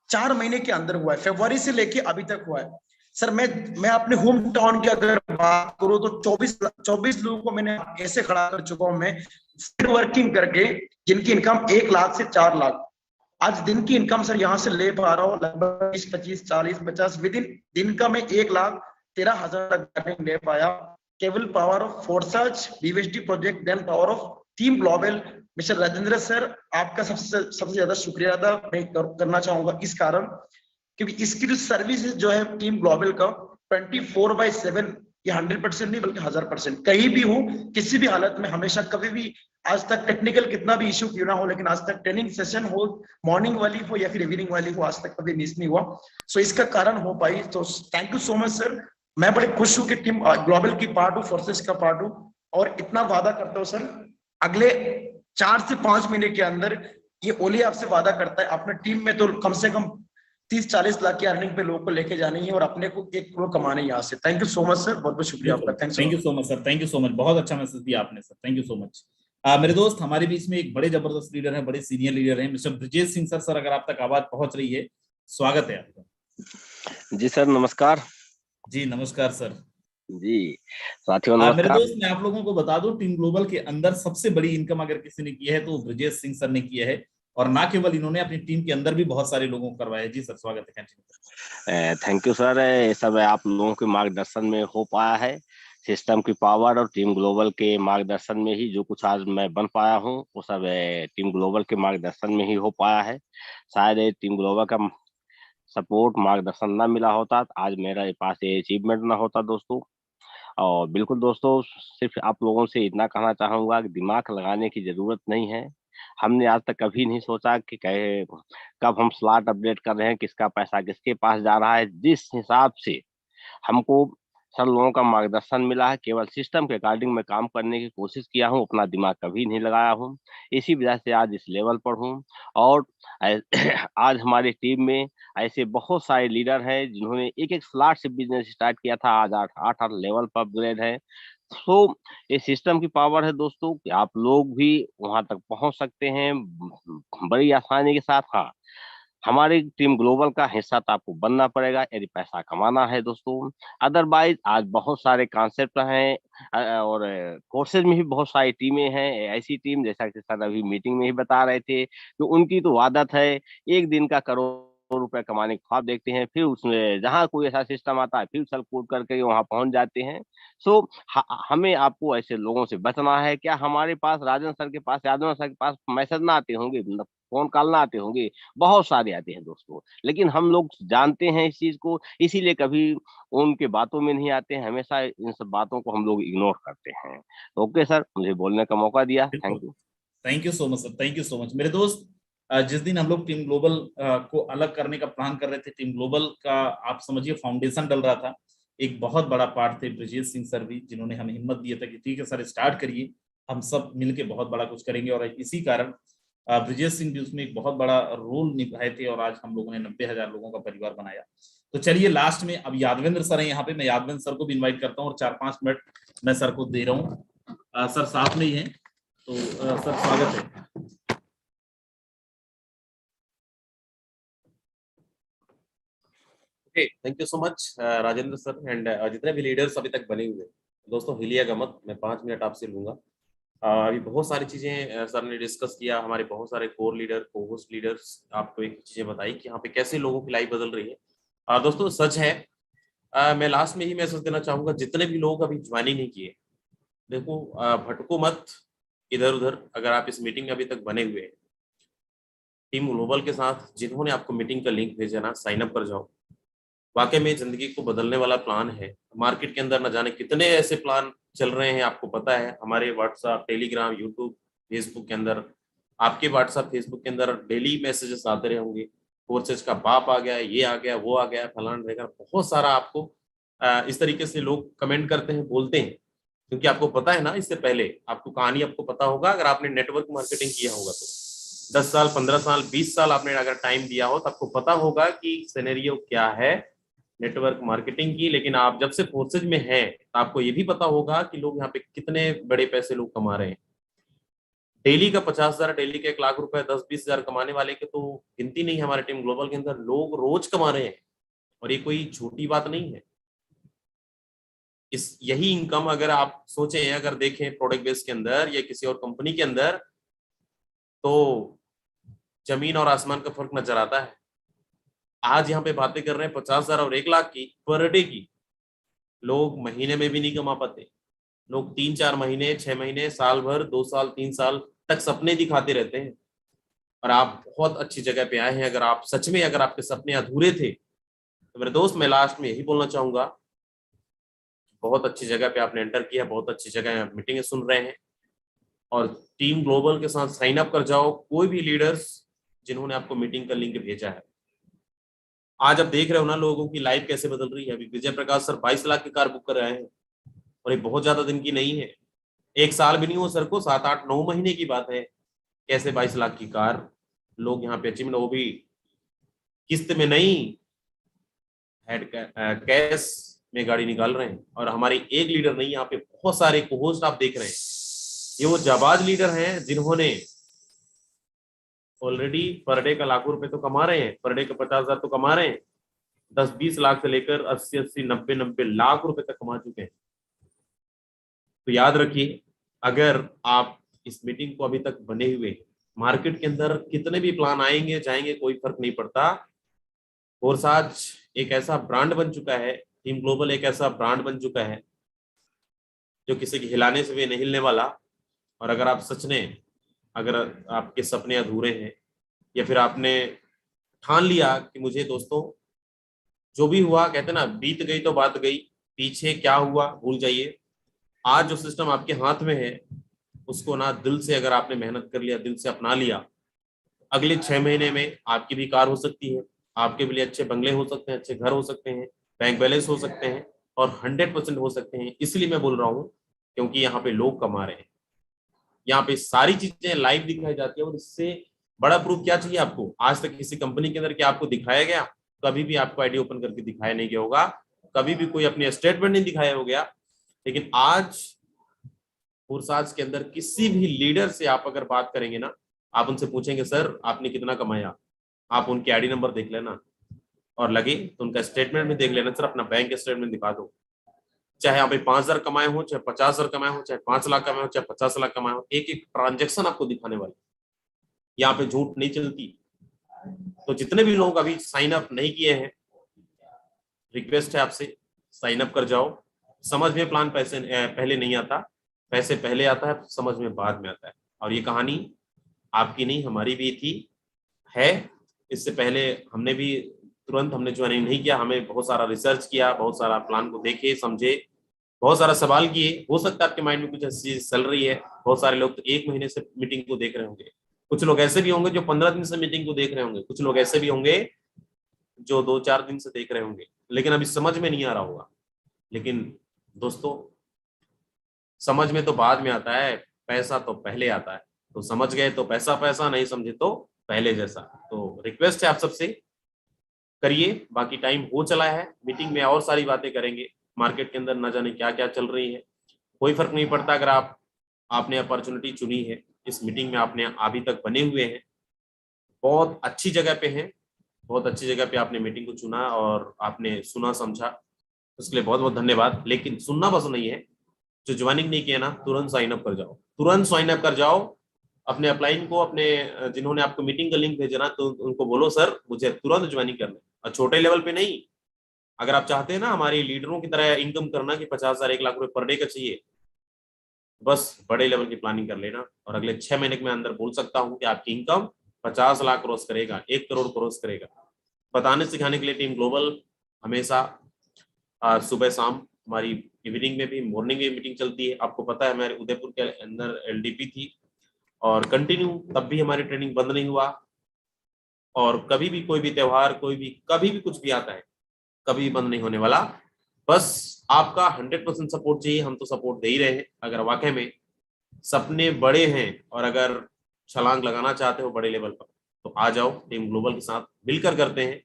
4 महीने के अंदर हुआ है, फरवरी से लेके अभी तक हुआ है सर। मैं अपने होम टाउन की अगर बात करूं तो 24 लोगों को मैंने ऐसे खड़ा कर चुका हूं मैं वर्किंग करके, जिनकी इनकम 1 लाख से 4 लाख आज दिन की इनकम सर यहाँ से ले पा रहा हूँ, लगभग 20, 25, 40, 50 विद इन दिन का मैं 1,13,000 तक ले पाया, केवल power of forces BVSD project, then power of team global. Mister Rajendra sir, आपका सबसे ज्यादा शुक्रिया अदा मैं करना चाहूंगा इस कारण, क्योंकि इसकी जो सर्विसेज जो है टीम ग्लोबल का 24/7, ये 100% नहीं बल्कि 1000%, कहीं भी हूँ किसी भी हालत में, हमेशा कभी भी, आज तक टेक्निकल कितना भी इश्यू क्यों ना हो, लेकिन आज तक ट्रेनिंग सेशन हो, मॉर्निंग वाली हो या फिर इवनिंग वाली हो, आज तक कभी मिस नहीं हुआ। सो इसका कारण हो पाई, तो thank you so much sir. मैं बड़े खुश हूँ कि टीम ग्लोबल की पार्ट हूँ, फोर्सेस का पार्ट हूँ, और इतना वादा करता हूँ सर, अगले 4 से 5 महीने के अंदर ये ओली आपसे वादा करता है अपने टीम में तो कम से कम 30-40 लाख की अर्निंग पे लोगों को लेके जानी है और अपने को 1 करोड़ कमाने यहाँ से। Thank you so much sir, बहुत बहुत शुक्रिया आपका। Thank you so much sir, thank you so much, बहुत अच्छा मैसेज दिया आपने sir, thank you so much. मेरे दोस्त, हमारे बीच में एक बड़े जबरदस्त लीडर हैं, बड़े सीनियर लीडर हैं, mister Brajesh Singh sir. Sir अगर आप तक आवाज पहुंच रही है स्वागत है आपका। जी सर नमस्कार। जी नमस्कार सर। जी साथियों मेरे नमस्कार। दोस्त, मैं आप लोगों को बता दूं, टीम ग्लोबल के अंदर सबसे बड़ी इनकम अगर किसी ने की है तो वो ब्रजेश सिंह सर ने किया है, और ना केवल इन्होंने, अपनी टीम के अंदर भी बहुत सारे लोगों को करवाया है। जी सर, स्वागत है, कंटिन्यू। Thank you sir. ये सब आप लोगों के मार्गदर्शन में हो पाया है। सिस्टम की पावर और टीम ग्लोबल के मार्गदर्शन में ही जो कुछ आज मैं बन पाया हूँ वो सब टीम ग्लोबल के मार्गदर्शन में ही हो पाया है। शायद टीम ग्लोबल का सपोर्ट मार्गदर्शन ना मिला होता तो आज मेरे पास ये अचीवमेंट ना होता दोस्तों। और बिल्कुल दोस्तों, सिर्फ आप लोगों से इतना कहना चाहूंगा कि दिमाग लगाने की जरूरत नहीं है। हमने आज तक कभी नहीं सोचा कि कहे कब हम स्लॉट अपडेट कर रहे हैं, किसका पैसा किसके पास जा रहा है। जिस हिसाब से हमको सर लोगों का मार्गदर्शन मिला है, केवल सिस्टम के अकॉर्डिंग मैं काम करने की कोशिश किया हूँ, अपना दिमाग कभी नहीं लगाया हूँ। इसी वजह से आज इस लेवल पर हूँ। और आज हमारी टीम में ऐसे बहुत सारे लीडर हैं जिन्होंने एक एक स्लॉट से बिजनेस स्टार्ट किया था, आज आठ आठ लेवल पर अपग्रेड है। तो ये सिस्टम की पावर है दोस्तों कि आप लोग भी वहां तक पहुंच सकते हैं बड़ी आसानी के साथ। हाँ, हमारी टीम ग्लोबल का हिस्सा तो आपको बनना पड़ेगा यदि पैसा कमाना है दोस्तों। अदरवाइज आज बहुत सारे कॉन्सेप्ट हैं और कोर्सेज में भी बहुत सारी टीमें हैं। ऐसी टीम जैसा कि सर अभी मीटिंग में ही बता रहे थे कि उनकी तो आदत है एक दिन का करोड़ रुपए कमाने के ख्वाब देखते हैं, फिर उसमें जहां कोई ऐसा सिस्टम आता है फिर उछल कूद करके वहां पहुंच जाते हैं। सो हमें आपको ऐसे लोगों से बचना है। क्या हमारे पास राजन सर के पास, यादव सर के पास मैसेज ना आते होंगे, फोन कॉल ना आते होंगे? बहुत सारे आते हैं दोस्तों, लेकिन हम लोग जानते हैं इस चीज को, इसीलिए कभी उनके बातों में नहीं आते हैं। हमेशा इन सब बातों को हम लोग इग्नोर करते हैं। ओके सर, मुझे बोलने का मौका दिया, thank you. Thank you so much sir, thank you so much. मेरे दोस्त, जिस दिन हम लोग टीम ग्लोबल को अलग करने का प्लान कर रहे थे, टीम ग्लोबल का आप समझिए फाउंडेशन डल रहा था, एक बहुत बड़ा पार्ट थे ब्रजेश सिंह सर भी, जिन्होंने हमें हिम्मत दिया था कि ठीक है सर स्टार्ट करिए, हम सब मिलके बहुत बड़ा कुछ करेंगे। और इसी कारण ब्रजेश सिंह भी उसमें एक बहुत बड़ा रोल निभाए थे, और आज हम लोगों ने 90,000 लोगों का परिवार बनाया। तो चलिए लास्ट में अब यादवेंद्र सर है यहाँ पे, मैं यादवेंद्र सर को भी इन्वाइट करता हूँ और 4-5 मिनट मैं सर को दे रहा हूँ। सर साथ में ही है, तो सर स्वागत है। Thank you so much Rajendra sir and जितने भी लीडर्स अभी तक बने हुए दोस्तों, हिलिएगा मत, मैं 5 मिनट आपसे लूंगा। अभी बहुत सारी चीजें सर ने डिस्कस किया, हमारे बहुत सारे कोर लीडर, को होस्ट लीडर्स आपको एक चीजें बताई कि यहाँ पे कैसे लोगों की लाइफ बदल रही है। दोस्तों सच है, मैं लास्ट में ही मैसेज देना चाहूंगा, जितने भी लोग अभी ज्वाइन नहीं किए, देखो भटको मत इधर उधर। अगर आप इस मीटिंग में अभी तक बने हुए हैं, टीम ग्लोबल के साथ जिन्होंने आपको मीटिंग का लिंक भेजा ना, साइन अप कर जाओ। वाकई में जिंदगी को बदलने वाला प्लान है। मार्केट के अंदर न जाने कितने ऐसे प्लान चल रहे हैं, आपको पता है। हमारे व्हाट्सएप, टेलीग्राम, यूट्यूब, फेसबुक के अंदर, आपके व्हाट्सएप फेसबुक के अंदर डेली मैसेजेस आते रहे होंगे, कोर्सेज का बाप आ गया, ये आ गया, वो आ गया, फलान रहेगा, बहुत सारा आपको इस तरीके से लोग कमेंट करते हैं, बोलते हैं। क्योंकि आपको पता है ना, इससे पहले आपको कहानी आपको पता होगा, अगर आपने नेटवर्क मार्केटिंग किया होगा तो 10 साल, 15 साल, 20 साल आपने अगर टाइम दिया हो तो आपको पता होगा कि सिनेरियो क्या है नेटवर्क मार्केटिंग की। लेकिन आप जब से फोर्सेज में हैं तो आपको ये भी पता होगा कि लोग यहाँ पे कितने बड़े पैसे लोग कमा रहे हैं। डेली का 50,000, डेली का 1,00,000 रुपए, 10-20 हजार कमाने वाले के तो गिनती नहीं है। हमारे टीम ग्लोबल के अंदर लोग रोज कमा रहे हैं, और ये कोई छोटी बात नहीं है। यही इनकम अगर आप सोचें, अगर देखें प्रोडक्ट बेस के अंदर या किसी और कंपनी के अंदर, तो जमीन और आसमान का फर्क नजर आता है। आज यहाँ पे बातें कर रहे हैं 50,000 और 1,00,000 की पर डे की, लोग महीने में भी नहीं कमा पाते। लोग 3-4 महीने, 6 महीने, साल भर, 2 साल, 3 साल तक सपने दिखाते रहते हैं। और आप बहुत अच्छी जगह पे आए हैं। अगर आप सच में, अगर आपके सपने अधूरे थे तो मेरे दोस्त, मैं लास्ट में यही बोलना चाहूंगा, बहुत अच्छी जगह पे आपने एंटर किया, बहुत अच्छी जगह मीटिंगें सुन रहे हैं, और टीम ग्लोबल के साथ साइन अप कर जाओ। कोई भी लीडर्स जिन्होंने आपको मीटिंग का लिंक भेजा है, आज आप देख रहे हो ना लोगों की लाइफ कैसे बदल रही है। अभी विजय प्रकाश सर 22 लाख की कार बुक कर रहे हैं, और ये बहुत ज्यादा दिन की नहीं है, 1 साल भी नहीं हो सर को, 7-8-9 महीने की बात है। कैसे 22 लाख की कार लोग यहाँ पे अचीव, वो भी किस्त में नहीं, हेड कैश में गाड़ी निकाल रहे हैं। और हमारे एक लीडर नहीं, यहाँ पे बहुत सारे कोहोस्ट आप देख रहे हैं। ये वो जाबाज लीडर हैं जिन्होंने ऑलरेडी पर डे का लाखों रुपए तो कमा रहे हैं, पर डे का 50,000 तो कमा रहे हैं, 10-20 लाख से लेकर 80-80, 90-90 लाख रुपए तक कमा चुके हैं। तो याद रखिए, अगर आप इस मीटिंग को अभी तक बने हुए, मार्केट के अंदर कितने भी प्लान आएंगे जाएंगे कोई फर्क नहीं पड़ता, फोर्साज एक ऐसा ब्रांड बन चुका है, टीम ग्लोबल एक ऐसा ब्रांड बन चुका है जो किसी के हिलाने से भी नहीं हिलने वाला। और अगर आप सच में, अगर आपके सपने अधूरे हैं या फिर आपने ठान लिया कि मुझे दोस्तों जो भी हुआ, कहते ना बीत गई तो बात गई, पीछे क्या हुआ भूल जाइए, आज जो सिस्टम आपके हाथ में है उसको ना दिल से अगर आपने मेहनत कर लिया, दिल से अपना लिया, अगले 6 महीने में आपकी भी कार हो सकती है, आपके भी अच्छे बंगले हो सकते हैं, अच्छे घर हो सकते हैं, बैंक बैलेंस हो सकते हैं और 100% हो सकते हैं। इसलिए मैं बोल रहा हूँ क्योंकि यहाँ पे लोग कमा रहे हैं, यहाँ पे सारी चीजें लाइव दिखाई जाती है। और इससे बड़ा प्रूफ क्या चाहिए आपको? आज तक किसी कंपनी के अंदर क्या आपको दिखाया गया? कभी भी आपको आईडी ओपन करके दिखाया नहीं गया होगा, कभी भी कोई अपनी स्टेटमेंट नहीं दिखाया हो गया। लेकिन आज फोर्साज के अंदर किसी भी लीडर से आप अगर बात करेंगे ना, आप उनसे पूछेंगे सर आपने कितना कमाया, आप उनके आईडी नंबर देख लेना और लगे तो उनका स्टेटमेंट में देख लेना, सर अपना बैंक स्टेटमेंट दिखा दो। चाहे यहाँ पे 5,000 कमाए हो, चाहे 50,000 कमाए हो, चाहे 5 लाख कमाए हो, चाहे 50 लाख कमाए हो, एक एक ट्रांजेक्शन आपको दिखाने वाले, यहाँ पे झूठ नहीं चलती। तो जितने भी लोग अभी साइन अप नहीं किए हैं, रिक्वेस्ट है आपसे साइन अप कर जाओ। समझ में प्लान पैसे पहले नहीं आता, पैसे पहले आता है, समझ में बाद में आता है। और ये कहानी आपकी नहीं हमारी भी थी है। इससे पहले हमने भी तुरंत हमने ज्वाइनिंग नहीं किया, हमें बहुत सारा रिसर्च किया, बहुत सारा प्लान को देखे समझे, बहुत सारा सवाल किए। हो सकता है आपके माइंड में कुछ ऐसी चीज चल रही है। बहुत सारे लोग तो 1 महीने से मीटिंग को देख रहे होंगे, कुछ लोग ऐसे भी होंगे जो 15 दिन से मीटिंग को देख रहे होंगे, कुछ लोग ऐसे भी होंगे जो 2-4 दिन से देख रहे होंगे, लेकिन अभी समझ में नहीं आ रहा होगा। लेकिन दोस्तों समझ में तो बाद में आता है, पैसा तो पहले आता है। तो समझ गए तो पैसा पैसा, नहीं समझे तो पहले जैसा। तो रिक्वेस्ट है आप सबसे करिए, बाकी टाइम हो चला है, मीटिंग में और सारी बातें करेंगे, मार्केट के अंदर न जाने क्या क्या चल रही है, कोई फर्क नहीं पड़ता। अगर आपने अपॉर्चुनिटी चुनी है, इस मीटिंग में आपने अभी तक बने हुए हैं, बहुत अच्छी जगह पे हैं, बहुत अच्छी जगह पे आपने मीटिंग को चुना और आपने सुना समझा, उसके लिए बहुत बहुत धन्यवाद। लेकिन सुनना बस नहीं है, जो ज्वाइनिंग नहीं किया ना, तुरंत साइन अप कर जाओ, तुरंत साइन अप कर जाओ। अपने अपलाइन को, अपने जिन्होंने आपको मीटिंग का लिंक भेजा ना, तो उनको बोलो सर मुझे तुरंत ज्वाइनिंग करना है। और छोटे लेवल पे नहीं, अगर आप चाहते हैं ना हमारे लीडरों की तरह इनकम करना कि 50,000 1 लाख रुपए पर डे का चाहिए, बस बड़े लेवल की प्लानिंग कर लेना और अगले 6 महीने के अंदर बोल सकता हूं कि आपकी इनकम 50 लाख क्रॉस करेगा, 1 करोड़ क्रॉस करेगा। बताने सिखाने के लिए टीम ग्लोबल हमेशा सुबह शाम, हमारी इवनिंग में भी, मॉर्निंग में मीटिंग चलती है। आपको पता है हमारे उदयपुर के अंदर LDP थी और कंटिन्यू, तब भी हमारी ट्रेनिंग बंद नहीं हुआ। और कभी भी कोई भी त्योहार, कोई भी कभी भी कुछ भी आता है, कभी भी बंद नहीं होने वाला। बस आपका 100% सपोर्ट चाहिए, हम तो सपोर्ट दे ही रहे हैं। अगर वाकई में सपने बड़े हैं और अगर छलांग लगाना चाहते हो बड़े लेवल पर, तो आ जाओ, टीम ग्लोबल के साथ मिलकर करते हैं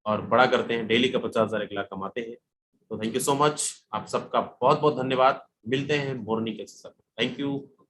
और बड़ा करते हैं, डेली का 50,000 1 लाख कमाते हैं। तो थैंक यू सो मच, आप सबका बहुत बहुत धन्यवाद। मिलते हैं मॉर्निंग के साथ। Thank you.